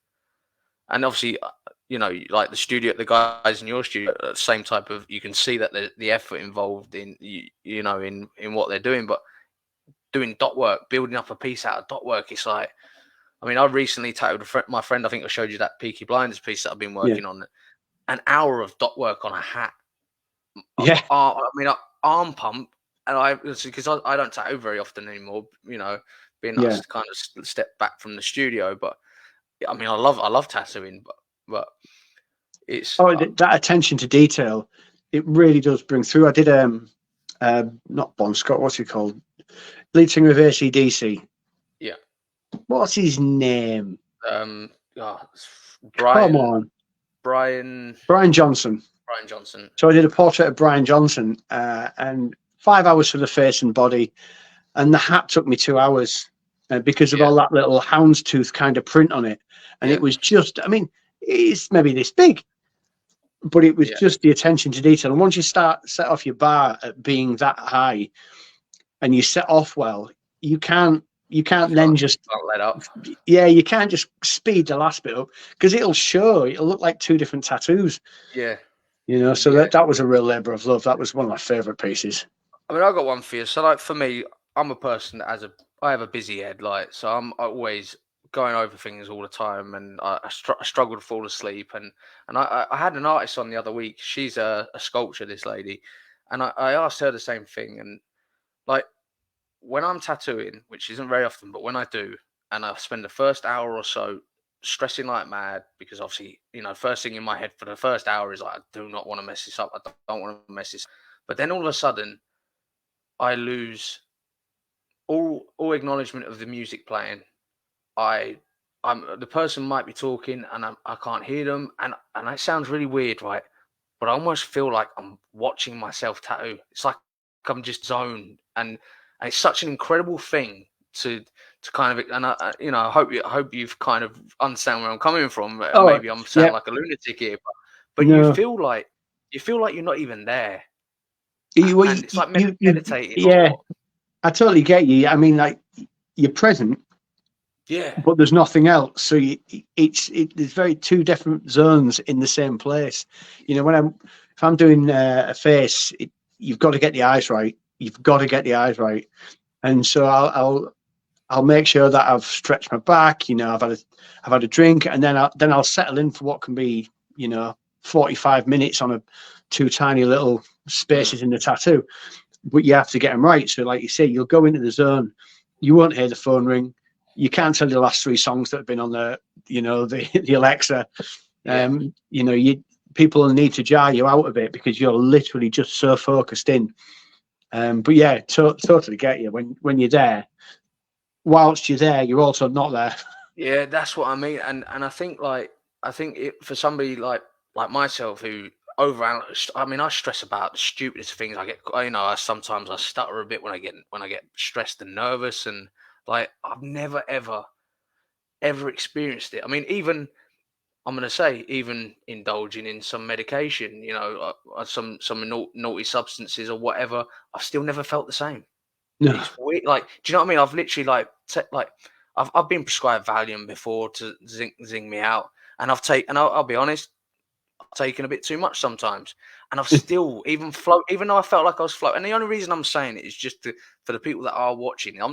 and obviously, like the guys in your studio, same type of, you can see that the effort involved in in what they're doing, but doing dot work, building up a piece out of dot work, it's like, I mean, I recently tattooed my friend. I think I showed you that Peaky Blinders piece that I've been working on. An hour of dot work on a hat. Yeah. Arm pump, and because I don't tattoo very often anymore. Being nice to kind of step back from the studio. But I mean, I love tattooing, but it's that attention to detail. It really does bring through. I did not Bon Scott. What's he called? Lead singer of AC/DC. Yeah. What's his name? Brian. Come on. Brian Johnson. Brian Johnson. So I did a portrait of Brian Johnson, and 5 hours for the face and body, and the hat took me 2 hours because of all that little houndstooth kind of print on it. And it was just, I mean, it's maybe this big, but it was Yeah. just the attention to detail. And once you set off your bar at being that high, and you set off well, you can't then just Can't let up. you can't just speed the last bit up, because it'll look like two different tattoos. Yeah. So Yeah. that was a real labor of love. That was one of my favorite pieces. I mean, I got one for you. So, like, for me, I'm a person that I have a busy head, like, so I'm always going over things all the time, and I struggle to fall asleep. And I had an artist on the other week. She's a sculptor, this lady, and I asked her the same thing. And like, when I'm tattooing, which isn't very often, but when I do, and I spend the first hour or so stressing like mad, because obviously, first thing in my head for the first hour is like, I do not want to mess this up. I don't want to mess this up. But then all of a sudden, I lose all acknowledgement of the music playing. I'm the person might be talking, and I can't hear them, and it sounds really weird, right? But I almost feel like I'm watching myself tattoo. It's like I'm just zoned, and it's such an incredible thing to kind of, and I hope you've kind of understand where I'm coming from. Oh, Maybe I'm sounding yeah. like a lunatic here, but No. you feel like you're not even there, You, and it's like meditating. yeah, I totally get you. I mean, like, you're present, Yeah. but there's nothing else. So there's very two different zones in the same place. If I'm doing a face, you've got to get the eyes right. You've got to get the eyes right. And so I'll make sure that I've stretched my back. I've had a drink, and then I'll settle in for what can be 45 minutes on two tiny little spaces in the tattoo. But you have to get them right. So, like you say, you'll go into the zone. You won't hear the phone ring. You can't tell the last three songs that have been on the Alexa. People will need to jar you out of it, because you're literally just so focused in. But yeah, totally get you. When you're there, whilst you're there, you're also not there. Yeah, that's what I mean. And I think for somebody like myself who overanalyze, I mean, I stress about the stupidest things. I get, sometimes I stutter a bit when I get stressed and nervous, and like, I've never ever experienced it. I mean, even I'm gonna say, even indulging in some medication, some naughty substances or whatever, I've still never felt the same. No. It's weird. Like, do you know what I mean? I've literally I've been prescribed Valium before to zing me out, and I'll be honest, I've taken a bit too much sometimes, and I've still even though I felt like I was floating. And the only reason I'm saying it is just for the people that are watching. I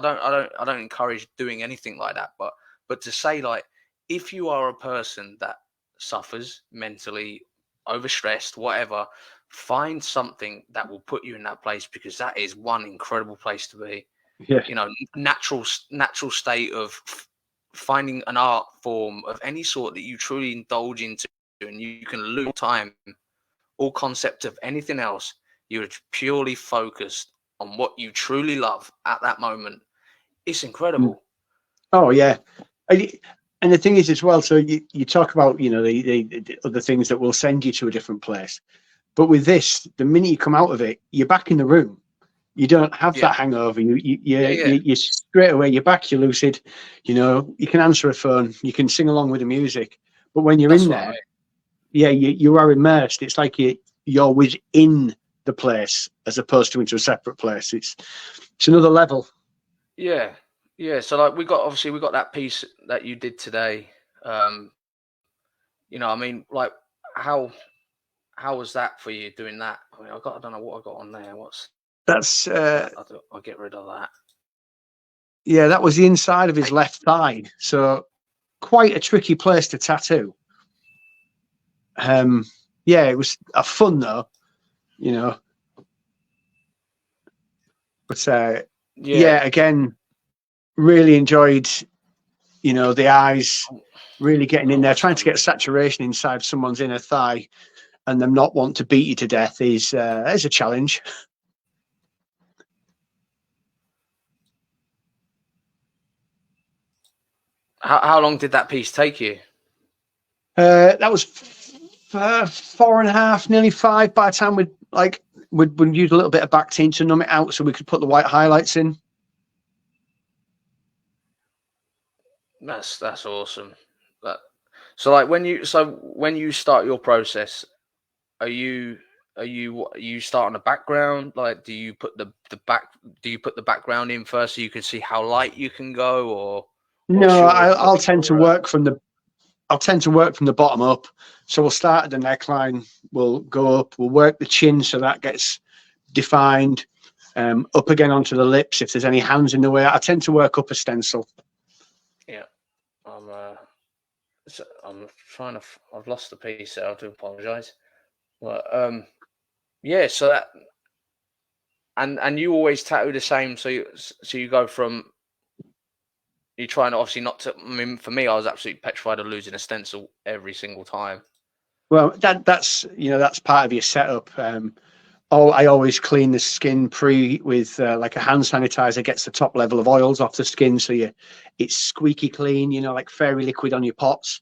don't encourage doing anything like that, but to say, like, if you are a person that suffers mentally, overstressed, whatever, find something that will put you in that place, because that is one incredible place to be. Yeah. Natural state of finding an art form of any sort that you truly indulge into, and you can lose time, all concept of anything else. You're purely focused on what you truly love at that moment. It's incredible. Oh yeah. And the thing is as well, so you talk about, the other things that will send you to a different place. But with this, the minute you come out of it, you're back in the room. You don't have that hangover. You straight away, you're back, you're lucid. You can answer a phone, you can sing along with the music. But when you're in there, you are immersed. It's like you're within the place as opposed to into a separate place. It's another level. Yeah. Yeah. So, like, we got that piece that you did today. I mean, like, how was that for you doing that? I mean, I don't know what I got on there. That's I'll get rid of that. Yeah, that was the inside of his left thigh. So quite a tricky place to tattoo. Yeah, it was a fun though, But again, really enjoyed, the eyes really getting in there, trying to get saturation inside someone's inner thigh, and them not want to beat you to death is a challenge. How long did that piece take you? That was 4.5, nearly 5. By the time we'd use a little bit of Bactine to numb it out, so we could put the white highlights in. That's awesome. So like when you start your process, are you you start on the background? Like, do you put the background in first so you can see how light you can go, or No, I'll what's tend to your work from the I'll tend to work from the bottom up. So we'll start at the neckline, we'll go up, we'll work the chin so that gets defined, up again onto the lips if there's any hands in the way. I tend to work up a stencil. yeah? I'm I'm trying to. I've lost the piece there. I do apologise. But yeah. So that and you always tattoo the same. So you go from you trying to obviously not to. I mean, for me, I was absolutely petrified of losing a stencil every single time. Well, that's part of your setup. I always clean the skin pre with like a hand sanitizer, gets the top level of oils off the skin, so it's squeaky clean. Like fairy liquid on your pots,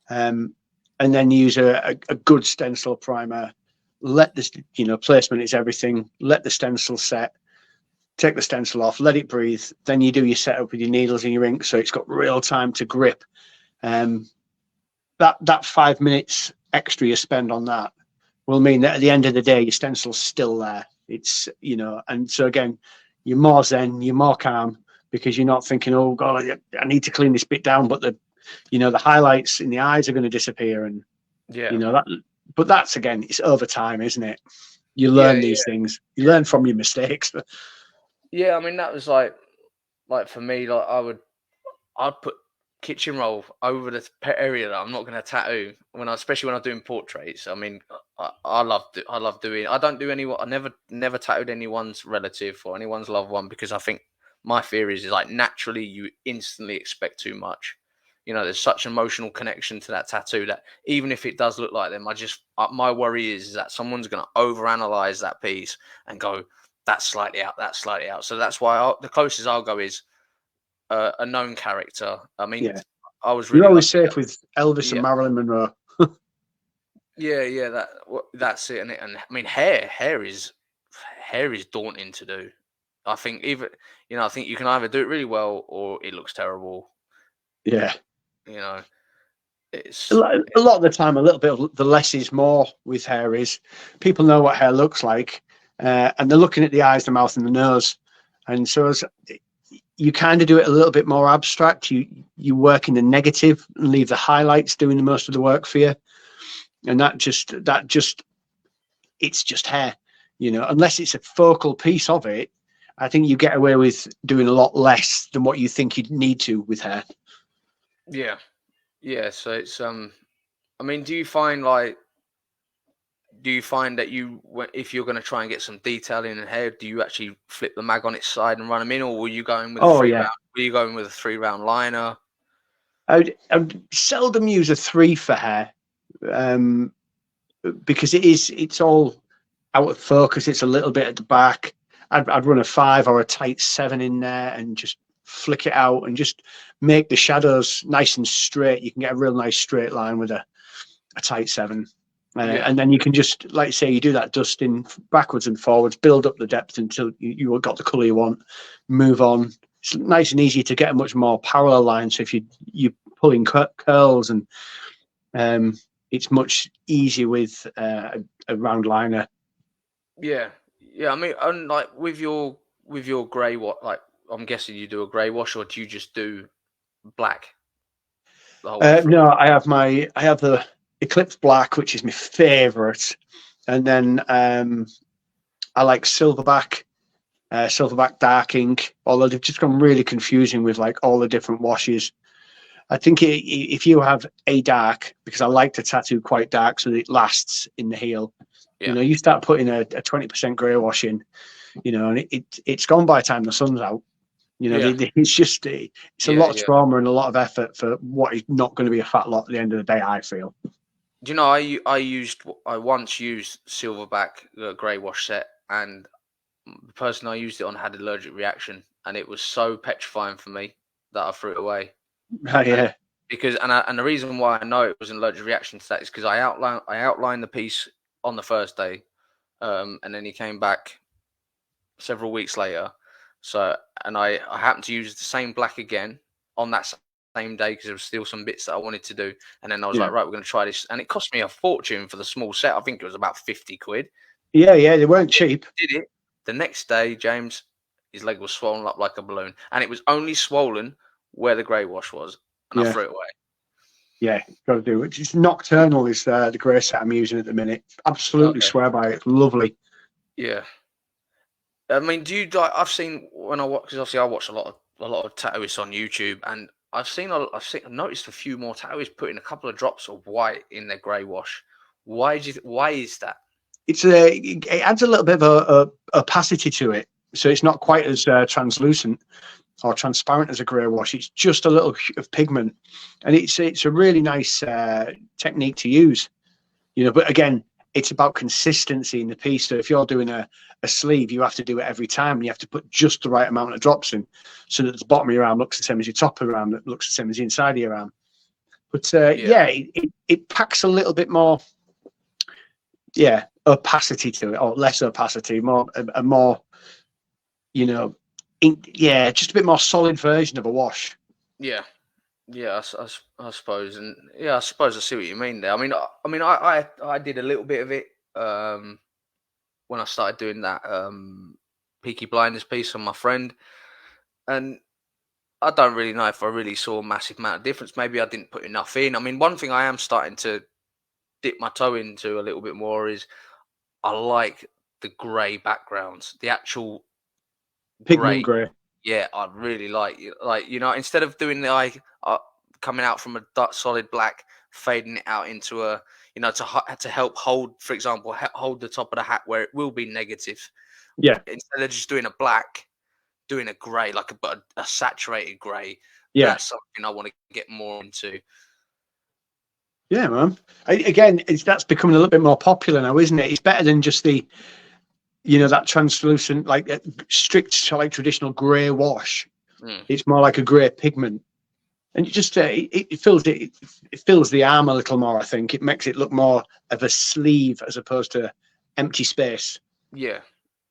and then use a good stencil primer. Let this, placement is everything. Let the stencil set. Take the stencil off, let it breathe. Then you do your setup with your needles and your ink, so it's got real time to grip. Um, that 5 minutes extra you spend on that will mean that at the end of the day, your stencil's still there. It's, and so again, you're more zen, you're more calm because you're not thinking, oh God, I need to clean this bit down, but the highlights in the eyes are going to disappear, and Yeah. that. But that's again, it's over time, isn't it? You Yeah. learn these things. You learn from your mistakes. Yeah. I mean, that was like for me, like I'd put kitchen roll over the area that I'm not going to tattoo especially when I'm doing portraits. I mean, I love doing. I don't do I never tattooed anyone's relative or anyone's loved one because I think my theory is like naturally you instantly expect too much. There's such emotional connection to that tattoo that even if it does look like them, my worry is that someone's going to overanalyze that piece and go that's slightly out, that's slightly out. So that's why the closest I'll go is a known character. I mean, Yeah, I was you're really always lucky. safe with Elvis and Yeah, Marilyn Monroe. yeah. That's it. And I mean, hair is daunting to do. I think I think you can either do it really well or it looks terrible. Yeah. You know, A it's lot a lot of the time, a little bit of the less is more with hair is people know what hair looks like, and they're looking at the eyes, the mouth, and the nose. And so as you kind of do it a little bit more abstract, you work in the negative and leave the highlights doing the most of the work for you. And that just it's just hair, unless it's a focal piece of it. I think you get away with doing a lot less than what you think you'd need to with hair. yeah, yeah. So it's I mean, do you find that if you're going to try and get some detail in the hair, do you actually flip the mag on its side and run them in, or were you going with a Oh three yeah, round? Were you going with a 3 round liner? I'd seldom use a three for hair, um, because it's all out of focus. It's a little bit at the back. I'd run a 5 or a tight 7 in there and just flick it out and just make the shadows nice and straight. You can get a real nice straight line with a tight 7. Yeah, And then you can just, like you say, you do that dusting backwards and forwards, build up the depth until you've got the colour you want, move on. It's nice and easy to get a much more parallel line. So if you're pulling curls, and it's much easier with a round liner. yeah, yeah. I mean, and like with your grey, what like I'm guessing you do a grey wash, or do you just do black the whole way through? No, I have the Eclipse Black, which is my favourite, and then I like Silverback Dark Ink. Although they've just gone really confusing with like all the different washes. I think if you have a dark, because I like to tattoo quite dark so that it lasts in the heel. Yeah, You start putting a 20% grey wash in, and it's gone by the time the sun's out. yeah, It's a yeah, lot of yeah. trauma and a lot of effort for what is not going to be a fat lot at the end of the day, I feel. Do you know I once used Silverback grey wash set, and the person I used it on had allergic reaction, and it was so petrifying for me that I threw it away. And Yeah. because and the reason why I know it was an allergic reaction to that is because I outlined the piece on the first day, and then he came back several weeks later. So and I happened to use the same black again on that same day because there was still some bits that I wanted to do. And then I was Yeah. like, right, we're going to try this. And it cost me a fortune for the small set. I think it was about 50 quid. Yeah, they weren't cheap. Did it. The next day, James, his leg was swollen up like a balloon. And it was only swollen where the grey wash was. And I Yeah. threw it away. Yeah, got to do it. It's Nocturnal is the grey set I'm using at the minute. Absolutely swear by it. It's lovely. Yeah. I mean, do you like? I've seen when I watch, because obviously I watch a lot of tattooists on YouTube, and I've noticed a few more tattooists putting a couple of drops of white in their grey wash. Why is that? It adds a little bit of a opacity to it, so it's not quite as translucent or transparent as a grey wash. It's just a little of pigment, and it's a really nice technique to use. But again, it's about consistency in the piece. So if you're doing a sleeve, you have to do it every time, and you have to put just the right amount of drops in, so that the bottom of your arm looks the same as your top of your arm, that looks the same as the inside of your arm. But it packs a little bit more, opacity to it, or less opacity, more a more, just a bit more solid version of a wash. Yeah. Yeah, I suppose, and I suppose I see what you mean there. I did a little bit of it when I started doing that Peaky Blinders piece on my friend, and I don't really know if I really saw a massive amount of difference. Maybe I didn't put enough in. I mean, one thing I am starting to dip my toe into a little bit more is I like the grey backgrounds, the actual Pigment grey. Yeah, I really like instead of doing the eye coming out from a solid black, fading it out into a to help hold, for example, hold the top of the hat where it will be negative. Yeah. Instead of just doing a black, doing a grey, like a saturated grey. Yeah. That's something I want to get more into. Yeah, man. That's becoming a little bit more popular now, isn't it? It's better than just the, that translucent, like strict, like traditional grey wash. It's more like a grey pigment, and it just it fills the arm a little more. I think it makes it look more of a sleeve as opposed to empty space. Yeah,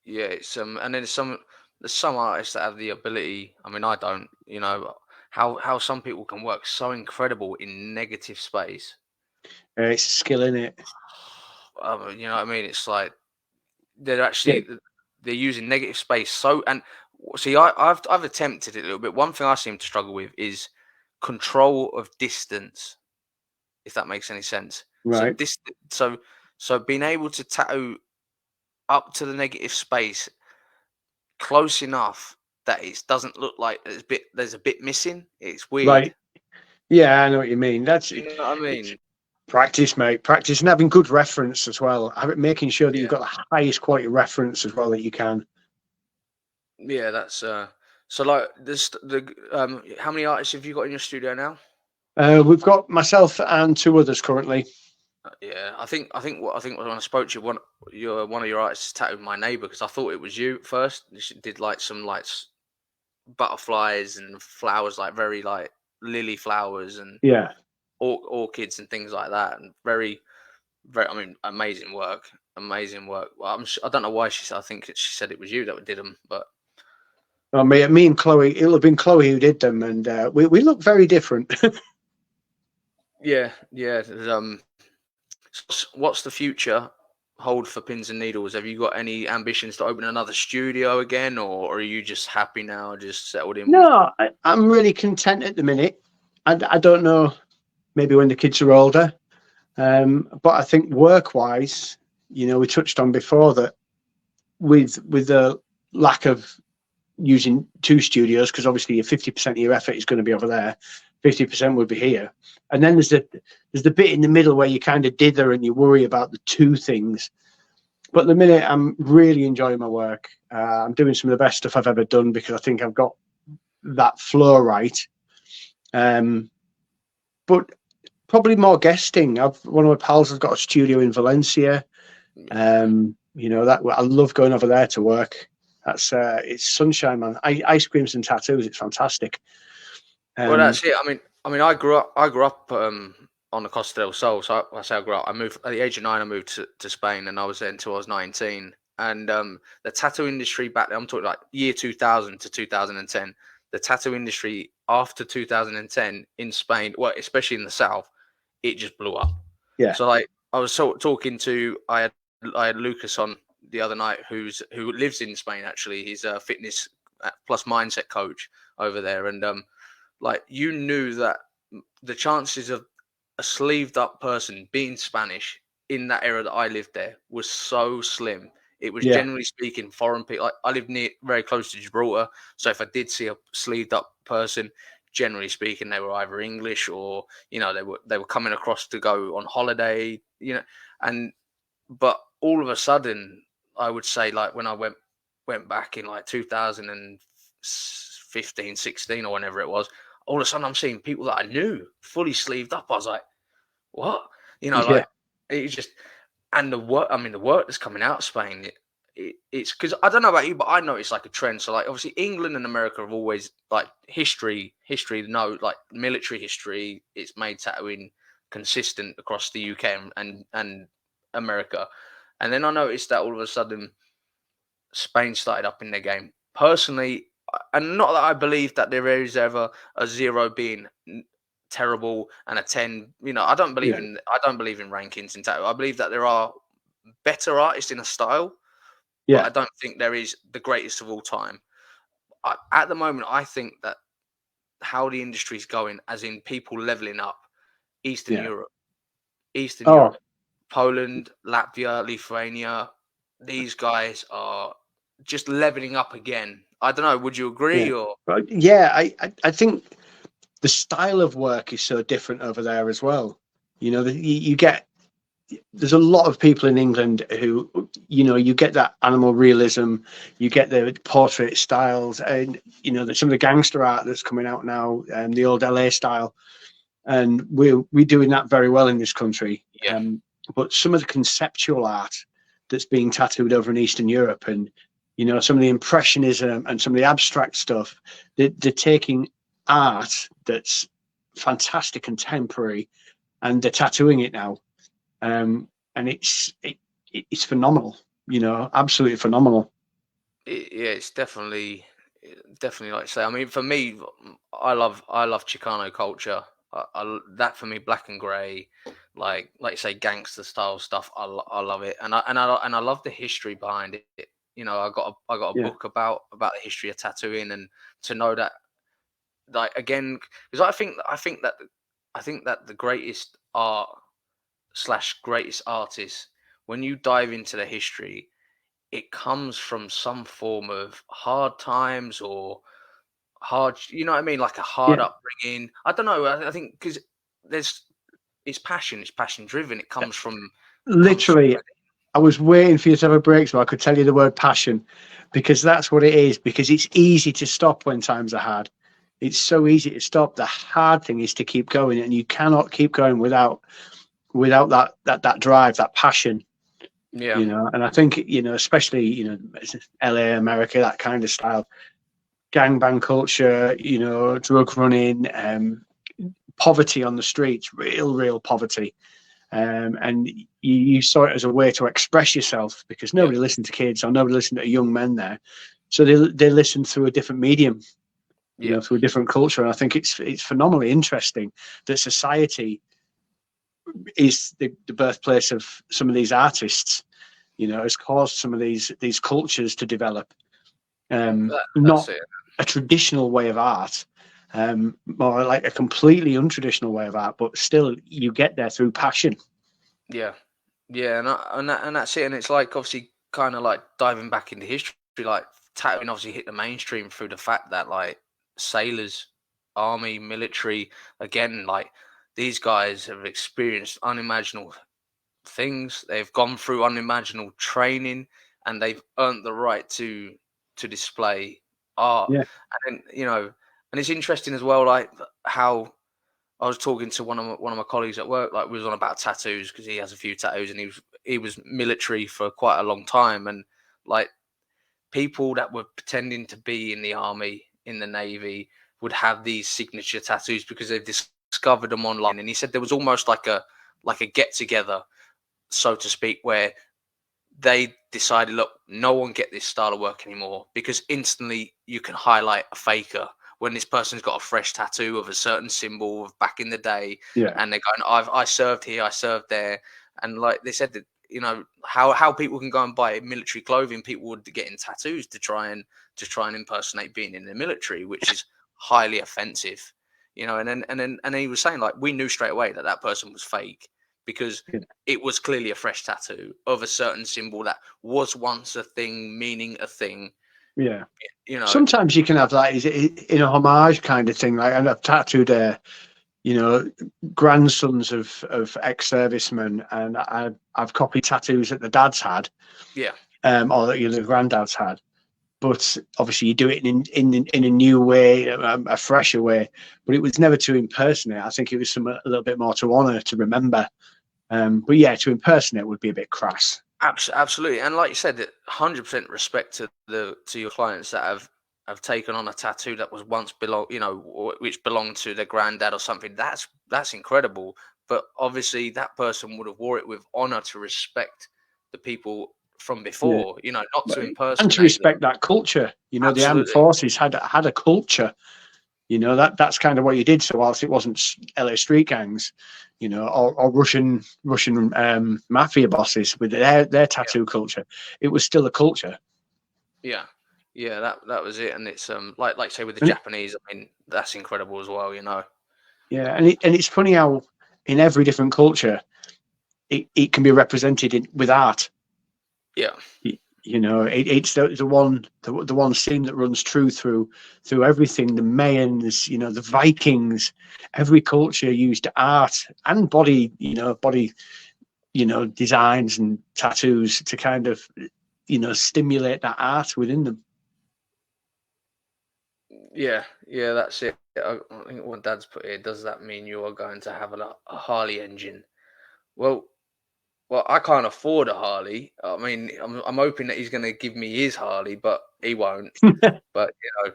it's and then there's some artists that have the ability. I mean, I don't. How some people can work so incredible in negative space. It's a skill, in it. You know what I mean? It's like they're actually they're using negative space. So, and see, I've attempted it a little bit. One thing I seem to struggle with is control of distance, if that makes any sense. Right. So being able to tattoo up to the negative space close enough that it doesn't look like there's a bit missing. It's weird. Right. Yeah, I know what you mean. That's You know what I mean? Practice, mate. Practice, and having good reference as well. Making sure that you've got the highest quality reference as well that you can. Yeah, that's so like this. How many artists have you got in your studio now? We've got myself and 2 others currently. Yeah, I think when I spoke to you, one of your artists tattooed my neighbour, because I thought it was you at first. You did like some butterflies and flowers, like very like lily flowers and orchids and things like that, and very, very. I mean, amazing work. Well, I don't know why I think she said it was you that did them, but. Well, me and Chloe. It'll have been Chloe who did them, and we look very different. Yeah. What's the future hold for Pins and Needles? Have you got any ambitions to open another studio again, or are you just happy now, just settled in? No, I'm really content at the minute. I don't know, maybe when the kids are older, but I think work-wise, we touched on before that with the lack of using 2 studios, because obviously 50% of your effort is going to be over there, 50% would be here, and then there's the bit in the middle where you kind of dither and you worry about the 2 things. But at the minute, I'm really enjoying my work. I'm doing some of the best stuff I've ever done, because I think I've got that flow right. But probably more guesting. One of my pals has got a studio in Valencia. That I love going over there to work. That's it's sunshine, man. Ice creams and tattoos. It's fantastic. Well, that's it. I mean, I grew up on the Costa del Sol. So I say I grew up. I moved at the age of 9. I moved to Spain, and I was there until I was 19. And the tattoo industry back then, I'm talking like year 2000 to 2010. the tattoo industry after 2010 in Spain, well, especially in the south, it just blew up. Yeah. So like I was talking to I had Lucas on the other night who lives in Spain actually. He's a fitness plus mindset coach over there, and like you knew that the chances of a sleeved up person being Spanish in that era that I lived there was so slim. It was Yeah. generally speaking foreign people. Like, I lived very close to Gibraltar, so if I did see a sleeved up person, generally speaking, they were either English or they were coming across to go on holiday. And but all of a sudden, I would say like when I went back in like 2015, 16 or whenever it was, all of a sudden I'm seeing people that I knew fully sleeved up. I was like, what? Yeah. Like it's just, and the work. I mean, the work that's coming out of Spain. It's because I don't know about you, but I know it's like a trend. So like, obviously, England and America have always like history. No, like military history. It's made tattooing consistent across the UK and America. And then I noticed that all of a sudden, Spain started up in their game. Personally, and not that I believe that there is ever a 0 being terrible and a 10. I don't believe Yeah. in rankings in tattoo. I believe that there are better artists in a style, but Yeah. I don't think there is the greatest of all time. At the moment, I think that how the industry is going, as in people leveling up, Eastern Yeah. Europe, Eastern Oh, Europe, Poland, Latvia, Lithuania, these guys are just leveling up again. I don't know. Would you agree? yeah. Or But yeah, I think the style of work is so different over there as well. You get, there's a lot of people in England who, you get that animal realism, you get the portrait styles, and some of the gangster art that's coming out now, and the old LA style, and we're doing that very well in this country. yeah, But some of the conceptual art that's being tattooed over in Eastern Europe, and some of the impressionism and some of the abstract stuff, they're taking art that's fantastic and temporary, and they're tattooing it now, and it's phenomenal. Absolutely phenomenal. yeah, it's definitely like I say. I mean, for me, I love Chicano culture. That for me, black and grey, like you say, gangster style stuff. I love it, and I love the history behind it. I got a Yeah, book about the history of tattooing, and to know that, like, again, because I think that the greatest art slash greatest artists, when you dive into the history, it comes from some form of hard times or hard, you know what I mean, like a hard yeah. upbringing. I don't know. I think because there's it's passion driven. It comes from Literally, I was waiting for you to have a break so I could tell you the word passion, because that's what it is. Because it's easy to stop when times are hard. It's so easy to stop. The hard thing is to keep going, and you cannot keep going without that drive, that passion. yeah, And I think especially LA, America, that kind of style, gangbang culture, drug running, poverty on the streets, real poverty. And you saw it as a way to express yourself, because yeah, nobody listened to kids or nobody listened to young men there. So they listened through a different medium, yeah, through a different culture. And I think it's phenomenally interesting that society is the birthplace of some of these artists, has caused some of these cultures to develop. that's Not it. a traditional way of art, more like a completely untraditional way of art, but still you get there through passion. Yeah, yeah, and that's it. And it's like obviously kind of like diving back into history, like tattooing obviously hit the mainstream through the fact that like sailors, army, military, again, like these guys have experienced unimaginable things. They've gone through unimaginable training, and they've earned the right to display art. Yeah, And then, and it's interesting as well, like how I was talking to one of my colleagues at work, like we was on about tattoos because he has a few tattoos and he was military for quite a long time, and like people that were pretending to be in the army, in the navy, would have these signature tattoos because they've discovered them online. And he said there was almost like a get together, so to speak, where they decided, look, no one get this style of work anymore because instantly you can highlight a faker when this person's got a fresh tattoo of a certain symbol of back in the day, Yeah. and they're going, I served here, I served there, and like they said that, you know, how people can go and buy military clothing, people would get in tattoos to try and impersonate being in the military, which is highly offensive, you know. And then he was saying, like, we knew straight away that that person was fake because Yeah. it was clearly a fresh tattoo of a certain symbol that was once a thing, meaning a thing, Yeah. you know. Sometimes you can have that in a homage kind of thing. Like, and I've tattooed you know, grandsons of ex-servicemen, and I've copied tattoos that the dads had, Yeah, or that the granddads had. But obviously, you do it in a new way, a fresher way. But it was never to impersonate. I think it was a little bit more to honour, to remember. But yeah, to impersonate would be a bit crass. absolutely. And like you said, 100% respect to your clients that have taken on a tattoo that was once which belonged to their granddad or something. That's incredible. But obviously, that person would have wore it with honor to respect the people from Yeah, before, you know, not to and to impersonate them. respect that culture. You know, the armed Absolutely. forces had a culture. You know, that's kind of what you did. So whilst it wasn't LA street gangs, you know, or Russian mafia bosses with their tattoo culture, it was still a culture. Yeah. Yeah, that was it. And it's like say with the And Japanese, I mean, that's incredible as well, you know. yeah, and it's funny how in every different culture it can be represented with art. Yeah. You know, it's the one theme that runs true through everything. The Mayans, you know, the Vikings, every culture used art and body designs and tattoos to kind of, you know, stimulate that art within them. Yeah, yeah, that's it. I think what Dad's put here, does that mean you are going to have a Harley engine? Well, well, I can't afford a Harley. I mean, I'm hoping that he's going to give me his Harley, but he won't. But you know,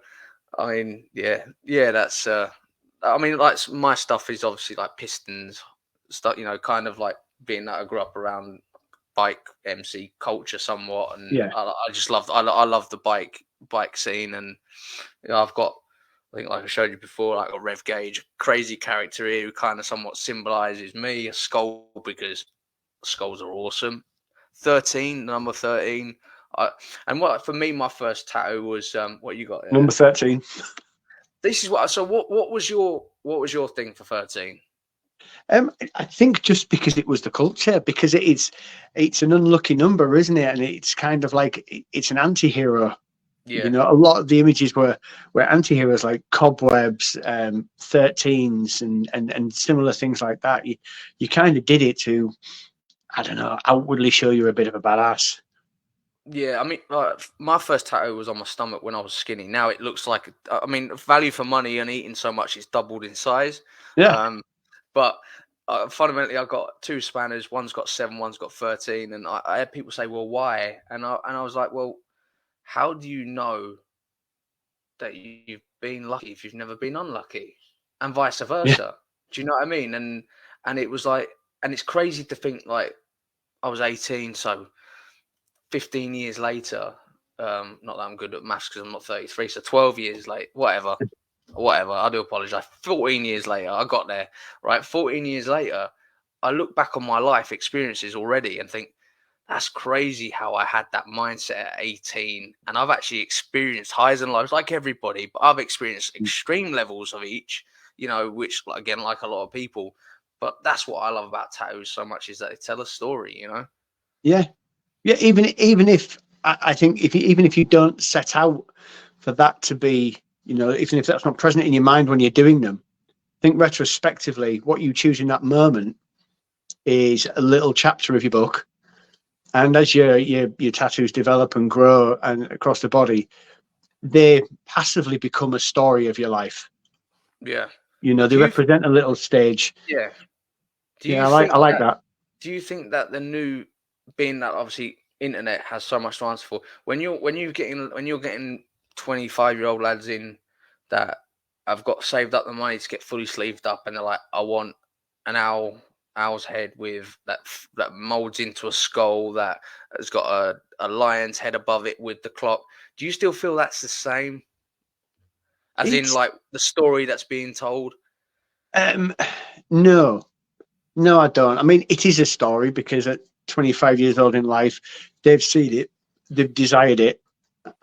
I mean, yeah, that's. I mean, like my stuff is obviously like pistons stuff. You know, kind of like being that I grew up around bike MC culture somewhat, and Yeah, I just love I love the bike scene, and you know, I've got. I think, like I showed you before, I got Rev Gauge, crazy character here who kind of somewhat symbolizes me, a skull, because skulls are awesome. 13, number 13. I, and what for me, my first tattoo was what you got there. number 13. This is what. So what was your thing for 13? I think just because it was the culture, because it's an unlucky number, isn't it? And it's kind of like it's an anti-hero. You Yeah, know, a lot of the images were anti-heroes, like cobwebs, 13s, and similar things like that. You kind of did it to, I don't know, outwardly show you're a bit of a badass. yeah. I mean, my first tattoo was on my stomach when I was skinny. Now it looks like, I mean, value for money and eating so much, it's doubled in size. Yeah, Um, but fundamentally, I've got two spanners. One's got 7, one's got 13, and I had people say, "Well, why?" And I was like, "Well, how do you know that you've been lucky if you've never been unlucky, and vice yeah, versa?" Do you know what I mean? And it was like, and it's crazy to think like I was 18, so 15 years later. Not that I'm good at maths because I'm not 33, so 12 years late, whatever. I do apologize. 14 years later, I got there, right? 14 years later, I look back on my life experiences already and think, that's crazy how I had that mindset at 18. And I've actually experienced highs and lows like everybody, but I've experienced extreme levels of each, you know, which, again, like a lot of people. But that's what I love about tattoos so much, is that they tell a story, you know? yeah, yeah. Even if I think even if you don't set out for that to be, you know, even if that's not present in your mind when you're doing them, think retrospectively, what you choose in that moment is a little chapter of your book. And as your tattoos develop and grow and across the body, they passively become a story of your life. Yeah. You know, they Do you, represent a little stage. yeah. Do Yeah, you I think like that, that. the new, being that obviously internet has so much to answer for, when you're getting 25-year-old lads in that have got saved up the money to get fully sleeved up, and they're like, I want an owl's head with that molds into a skull that has got a lion's head above it with the clock. Do you still feel that's the same? As in, It's like, the story that's being told? no, no, I don't. I mean, it is a story because at 25 years old in life, they've seen it, they've desired it,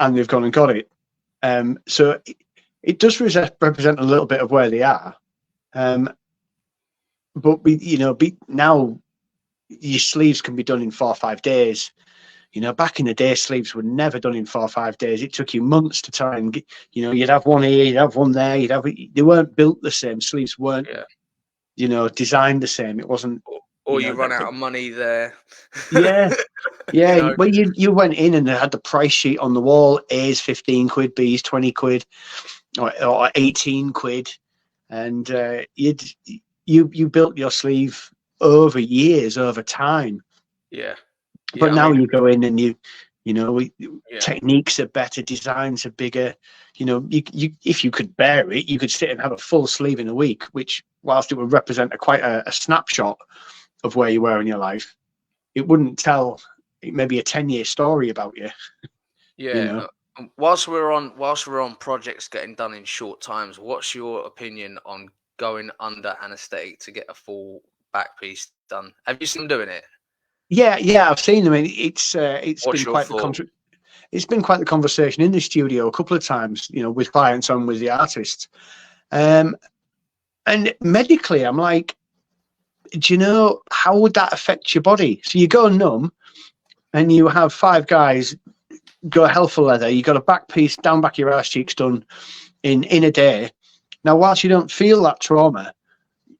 and they've gone and got it. So it does represent a little bit of where they are. But now your sleeves can be done in 4 or 5 days. Back in the day, sleeves were never done in 4 or 5 days. It took you months to try and get, you'd have one here, you'd have one there, they weren't built the same. Sleeves weren't, designed the same. It wasn't, Or you run out of money there. yeah. Yeah, You know? well, you went in and they had the price sheet on the wall. A's 15 quid, B's 20 quid, or 18 quid, and you built your sleeve over years, over time. Yeah. But now you go in and Yeah. techniques are better, designs are bigger. You if you could bear it, you could sit and have a full sleeve in a week, which, whilst it would represent quite a snapshot of where you were in your life, it wouldn't tell maybe a 10-year story about you. Yeah. Whilst we're on projects getting done in short times, what's your opinion on going under anaesthetic to get a full back piece done? Have you seen them doing it? Yeah, I've seen them. It's What's been your quite thought? it's been quite the conversation in the studio a couple of times, with clients and with the artists. And medically, I'm like, do you know how would that affect your body? So you go numb, and you have 5 guys go hell for leather. You got a back piece down back your arse cheeks done in a day. Now, whilst you don't feel that trauma,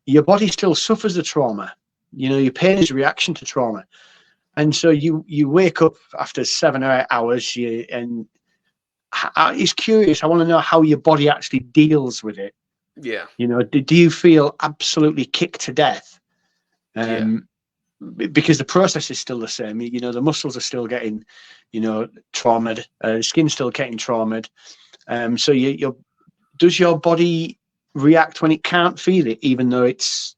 your body still suffers the trauma. Your pain is a reaction to trauma. And so you wake up after 7 or 8 hours, and it's curious. I want to know how your body actually deals with it. Yeah. Do you feel absolutely kicked to death? Yeah. Because the process is still the same. The muscles are still getting, traumatized. Skin's still getting traumatized. So does your body react when it can't feel it, even though it's,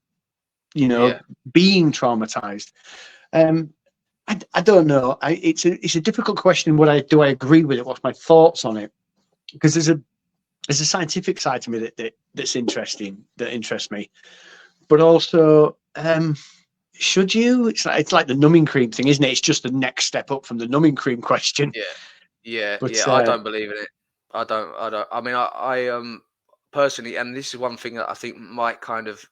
being traumatized? I don't know. It's a difficult question. Do I agree with it? What's my thoughts on it? Because there's a scientific side to me that's interesting, that interests me, but also, should you? It's like the numbing cream thing, isn't it? It's just the next step up from the numbing cream question. Yeah. But I don't believe in it. I don't. I mean, I personally, and this is one thing that I think might kind of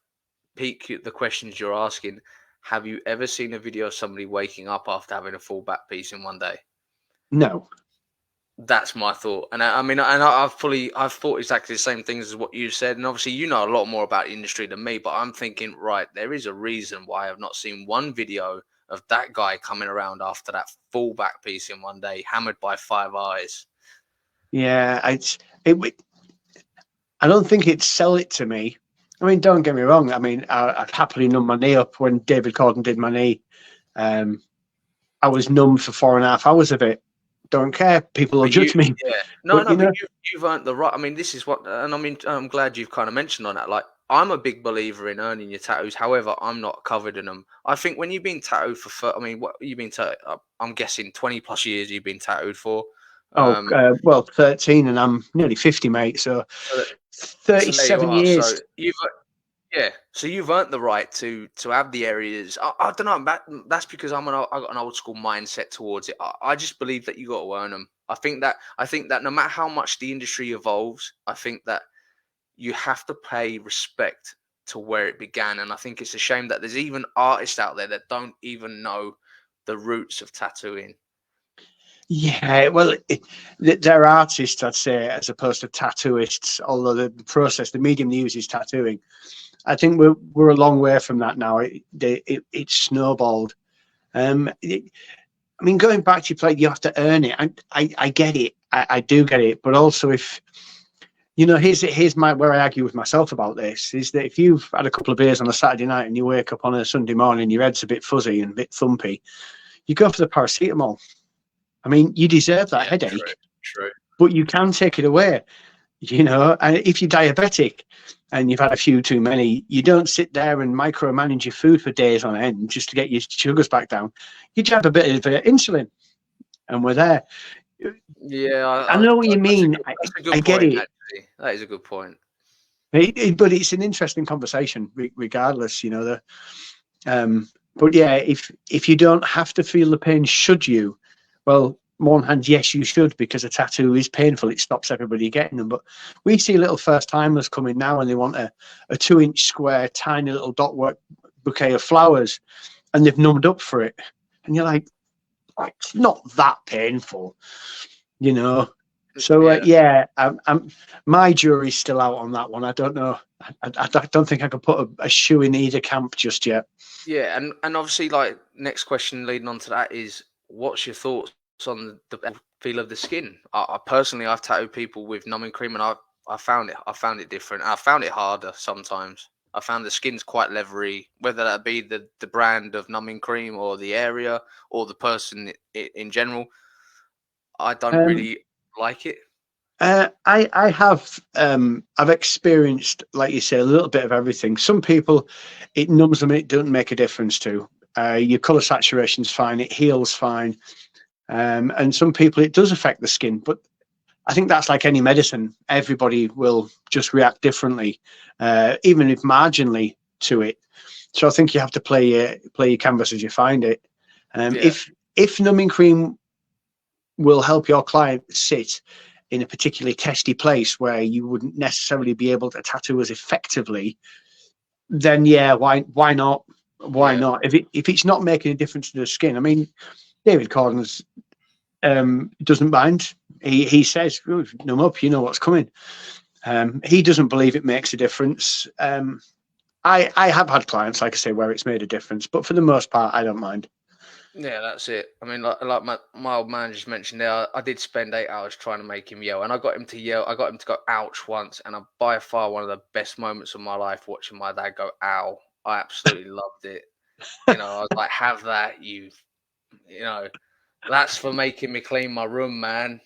pique the questions you're asking. Have you ever seen a video of somebody waking up after having a full back piece in one day? no. That's my thought, and I mean, and I've thought exactly the same things as what you said, and obviously you know a lot more about the industry than me, but I'm thinking, right, there is a reason why I've not seen one video of that guy coming around after that full back piece in one day, hammered by 5 eyes. Yeah, I don't think it'd sell it to me. I mean, don't get me wrong. I mean, I'd happily numb my knee up when David Corden did my knee. I was numb for 4.5 hours of it. Don't care. People will judge me. Yeah, no, but you've earned the right. I mean, this is what, and I mean, I'm glad you've kind of mentioned on that. Like, I'm a big believer in earning your tattoos. However, I'm not covered in them. I think when you've been tattooed for, I mean, what you've been tattooed, I'm guessing 20 plus years you've been tattooed for. Well, 13, and I'm nearly 50, mate. So So there you 37 are. years. So you've earned the right to have the areas. I don't know. That's because I got an old school mindset towards it. I just believe that you got to earn them. I think that no matter how much the industry evolves, I think that you have to pay respect to where it began. And I think it's a shame that there's even artists out there that don't even know the roots of tattooing. Yeah, well, they're artists, I'd say, as opposed to tattooists. Although the process, the medium they use is tattooing. I think we're a long way from that now. It's snowballed. I mean, going back to your plate, you have to earn it. I get it. I do get it. But also, if here's where I argue with myself about this, is that if you've had a couple of beers on a Saturday night and you wake up on a Sunday morning, your head's a bit fuzzy and a bit thumpy, you go for the paracetamol. I mean, you deserve that headache, True. but you can take it away. And if you're diabetic and you've had a few too many, you don't sit there and micromanage your food for days on end just to get your sugars back down. You jab a bit of insulin, and we're there. Yeah, I know what you mean. that's a I good get point. it. Actually, that is a good point. But it's an interesting conversation, regardless. You know, but yeah, if you don't have to feel the pain, should you? Well, on one hand, yes, you should, because a tattoo is painful. It stops everybody getting them. But we see little first timers coming now, and they want a 2-inch square, tiny little dot work bouquet of flowers, and they've numbed up for it. And you're like, it's not that painful, you know. So Yeah. my jury's still out on that one. I don't know. I don't think I could put a shoe in either camp just yet. Yeah, and obviously, like, next question leading on to that is, what's your thoughts on the feel of the skin? I personally, I've tattooed people with numbing cream, and I found it different. I found it harder sometimes. I found the skin's quite leathery, whether that be the brand of numbing cream or the area or the person in general. I don't Um, really like it. I have I've experienced, like you say, a little bit of everything. Some people, it numbs them, it doesn't make a difference to. Your color saturation's fine, it heals fine, and some people it does affect the skin. But I think that's like any medicine. Everybody will just react differently, even if marginally to it. So I think you have to play your canvas as you find it. Yeah, If numbing cream will help your client sit in a particularly testy place where you wouldn't necessarily be able to tattoo as effectively, then yeah, why not? Why yeah, not? If it's not making a difference to the skin, I mean, David Corden's doesn't mind. He says, "Numb up, you know what's coming." He doesn't believe it makes a difference. I have had clients, like I say, where it's made a difference, but for the most part, I don't mind. yeah. That's it. I mean, like my old man just mentioned there, I did spend 8 hours trying to make him yell, and I got him to yell. I got him to go ouch once, and by far one of the best moments of my life watching my dad go ow. I absolutely loved it. You know, I was like, "Have that, you know, that's for making me clean my room, man."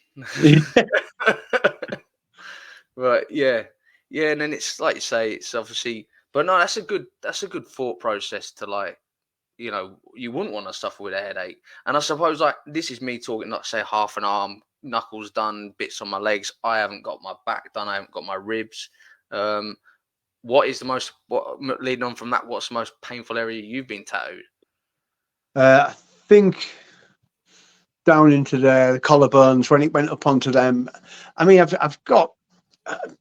Right, yeah. Yeah, and then it's like you say, it's obviously, but no, that's a good thought process to, like, you wouldn't want to suffer with a headache. And I suppose, like, this is me talking, like, say, half an arm, knuckles done, bits on my legs. I haven't got my back done. I haven't got my ribs. Um, what is the most, leading on from that, what's the most painful area you've been tattooed? I think down into the collarbones when it went up onto them. I mean, I've got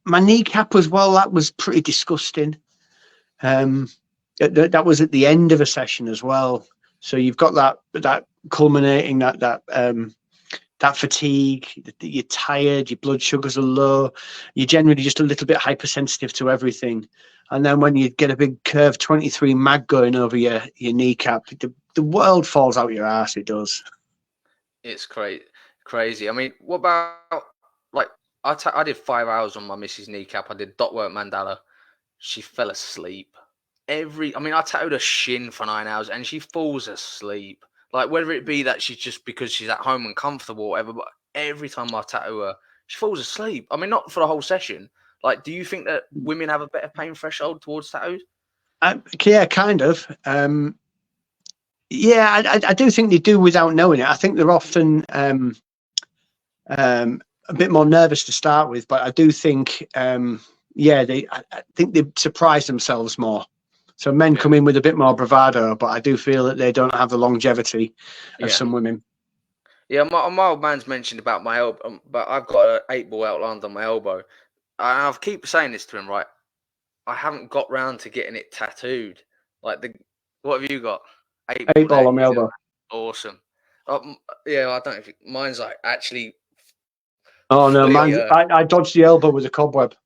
my kneecap as well. That was pretty disgusting. That was at the end of a session as well. So you've got that culminating that fatigue. You're tired. Your blood sugars are low. You're generally just a little bit hypersensitive to everything. And then when you get a big curve 23 mag going over your kneecap, the world falls out your ass. It does. It's crazy. I mean, what about, like, I did 5 hours on my missus kneecap. I did dot work mandala. She fell asleep. I mean, I tattooed her shin for 9 hours and she falls asleep. Like, whether it be that she's just because she's at home and comfortable or whatever, but every time I tattoo her, she falls asleep. I mean, not for the whole session. Like, do you think that women have a better pain threshold towards tattoos? Yeah, kind of. Yeah, I do think they do without knowing it. I think they're often a bit more nervous to start with, but I do think, yeah, I think they surprise themselves more. So men Yeah. come in with a bit more bravado, but I do feel that they don't have the longevity of Yeah. some women. Yeah, my old man's mentioned about my elbow, but I've got an 8 ball outlined on my elbow. I keep saying this to him, right? I haven't got round to getting it tattooed. Like, what have you got? 8 ball Eight ball there. on my Yeah, elbow. awesome. Yeah, I don't think mine's like actually Oh no, fully. I dodged the elbow with a cobweb.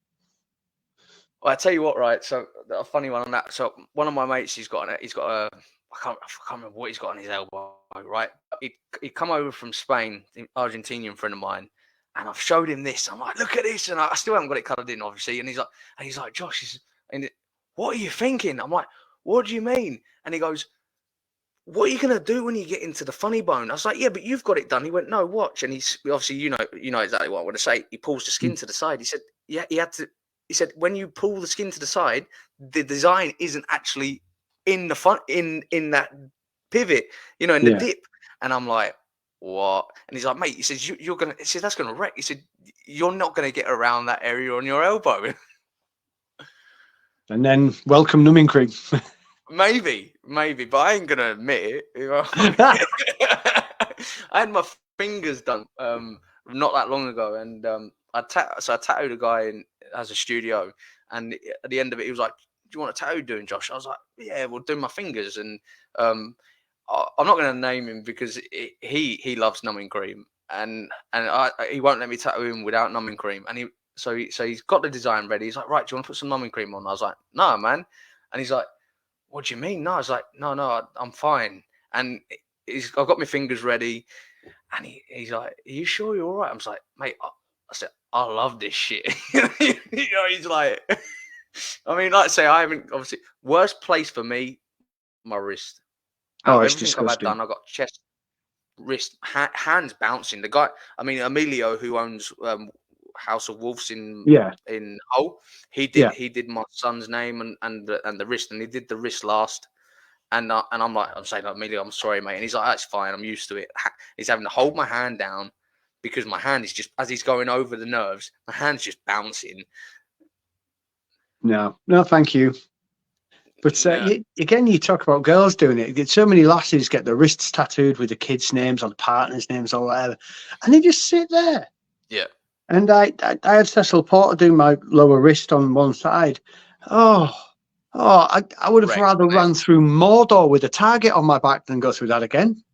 Well, I tell you what, right? So a funny one on that. So one of my mates, he's got a. I can't remember what he's got on his elbow, right? He come over from Spain, the Argentinian friend of mine, and I've showed him this. I'm like, look at this, and I still haven't got it coloured in, obviously. And he's like, Josh, what are you thinking? I'm like, what do you mean? And he goes, what are you gonna do when you get into the funny bone? I was like, yeah, but you've got it done. He went, no, watch. And he's obviously, you know exactly what I want to say. He pulls the skin to the side. He said, yeah, he had to. He said, when you pull the skin to the side, the design isn't actually in the in that pivot, in the Yeah. dip. And I'm like, what? And he's like, mate, he says, you're going to, he said, that's going to wreck. He said, you're not going to get around that area on your elbow. And then welcome numbing cream. Maybe, but I ain't going to admit it. You know? I had my fingers done not that long ago, and I tattooed a guy in as a studio, and at the end of it, he was like, "Do you want a tattoo doing, Josh?" I was like, "Yeah, we'll do my fingers." And I'm not going to name him because he loves numbing cream, and he won't let me tattoo him without numbing cream. And he's got the design ready. He's like, "Right, do you want to put some numbing cream on?" I was like, "No, man." And he's like, "What do you mean?" No, I was like, "No, I'm fine." And I've got my fingers ready, and he's like, "Are you sure you're all right?" I was like, "Mate," I said, "I love this shit." He's like, I mean, like I say, I haven't obviously worst place for me, my wrist. Out Oh, of it's everything I've had disgusting. done, I got chest, wrist, hands bouncing. The guy, I mean, Emilio, who owns House of Wolves in Yeah, Hull, he yeah. did my son's name and the wrist, and he did the wrist last. And I'm like, I'm saying, like, Emilio, I'm sorry, mate. And he's like, that's fine. I'm used to it. He's having to hold my hand down because my hand is just, as he's going over the nerves, my hand's just bouncing. No, thank you. But No, again, you talk about girls doing it. So many lasses get their wrists tattooed with the kids' names or the partners' names or whatever, and they just sit there. yeah, And I had Cecil Porter do my lower wrist on one side. Oh, I would have wrecked, rather isn't it? run through Mordor with a target on my back than go through that again.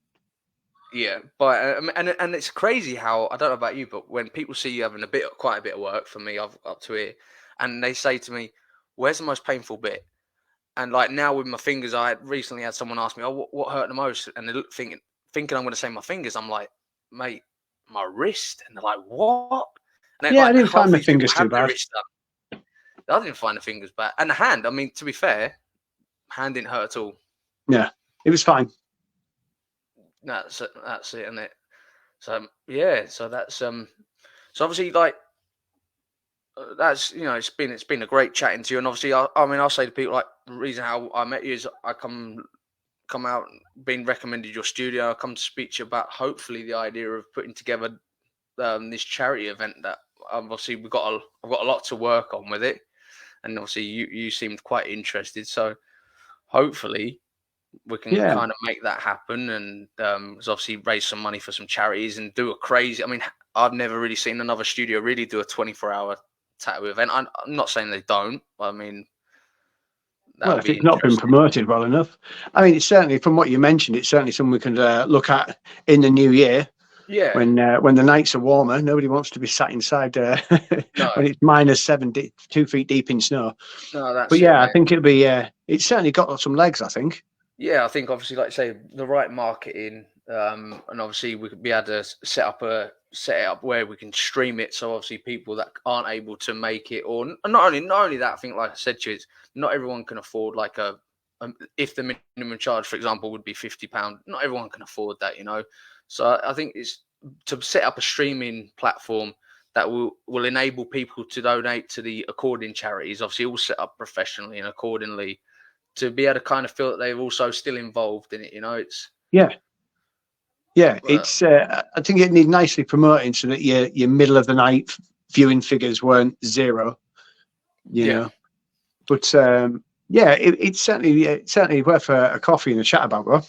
Yeah, but and it's crazy how I don't know about you, but when people see you having quite a bit of work for me, I've up to here, and they say to me, "Where's the most painful bit?" And like now with my fingers, I recently had someone ask me, "Oh, what hurt the most?" And they're thinking I'm going to say my fingers. I'm like, "Mate, my wrist." And they're like, "What?" And then Yeah, I like didn't half find my these people fingers have too their bad. wrist done. I didn't find the fingers bad, and the hand. I mean, to be fair, hand didn't hurt at all. Yeah, it was fine. That's it, isn't it? So yeah, so that's so obviously like that's it's been a great chatting to you, and obviously I mean I'll say to people like the reason how I met you is I come out being recommended your studio. I come to speak to you about hopefully the idea of putting together this charity event that obviously I've got a lot to work on with it, and obviously you seemed quite interested, so hopefully we can Yeah, kind of make that happen and obviously raise some money for some charities and do a crazy. I mean, I've never really seen another studio really do a 24-hour tattoo event. I'm not saying they don't, but I mean that well, would if be it's not been interesting. promoted well enough, I mean, it's certainly from what you mentioned, it's certainly something we can look at in the new year. Yeah, When the nights are warmer, nobody wants to be sat inside no, when it's -7, 2 feet deep in snow. no, But that's it, yeah, I innit? think it'll be. It's certainly got some legs, I think. Yeah, I think obviously, like I say, the right marketing, and obviously we could be able to set it up where we can stream it. So obviously, people that aren't able to make it, or not only that, I think, like I said to you, it's not everyone can afford like if the minimum charge, for example, would be £50. Not everyone can afford that. So I think it's to set up a streaming platform that will enable people to donate to the according charities. Obviously, all set up professionally and accordingly to be able to kind of feel that they're also still involved in it. It's Yeah, yeah. uh, It's. I think it needs nicely promoting so that your middle of the night viewing figures weren't zero. You yeah, know, but yeah, it's certainly worth a coffee and a chat about, bro.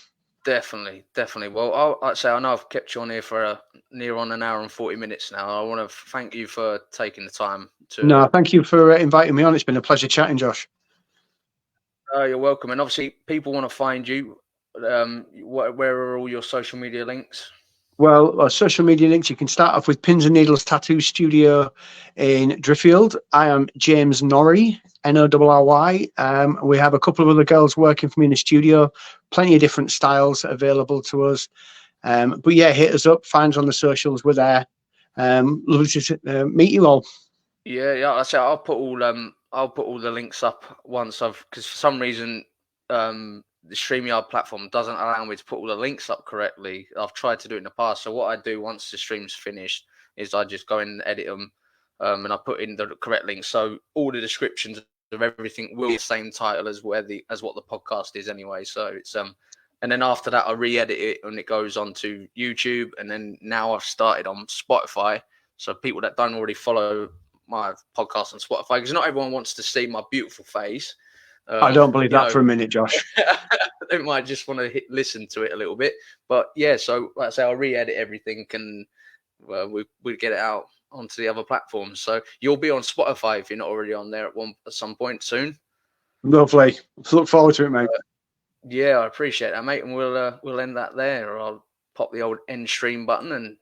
definitely. Well, I'd say I know I've kept you on here for near on an hour and 40 minutes now. I want to thank you for taking the time No, to. thank you for inviting me on. It's been a pleasure chatting, Josh. You're welcome. And obviously, people want to find you. Where are all your social media links? Well, social media links, you can start off with Pins and Needles Tattoo Studio in Driffield. I am James Norrie, Norry. We have a couple of other girls working for me in the studio, plenty of different styles available to us. But yeah, hit us up, find us on the socials, we're there. Lovely to meet you all. Yeah. I say I'll put all the links up once because for some reason the StreamYard platform doesn't allow me to put all the links up correctly. I've tried to do it in the past. So what I do once the stream's finished is I just go in and edit them, and I put in the correct links. So all the descriptions of everything will be the same title as what the podcast is anyway. So it's and then after that I re-edit it and it goes onto YouTube, and then now I've started on Spotify. So people that don't already follow my podcast on Spotify, because not everyone wants to see my beautiful face. I don't believe that for a minute, Josh. They might just want to listen to it a little bit, but yeah. So like I say, I'll re-edit everything, and we get it out onto the other platforms. So you'll be on Spotify if you're not already on there at some point soon. Lovely. Look forward to it, mate. Yeah, I appreciate that, mate. And we'll end that there. Or I'll pop the old end stream button, and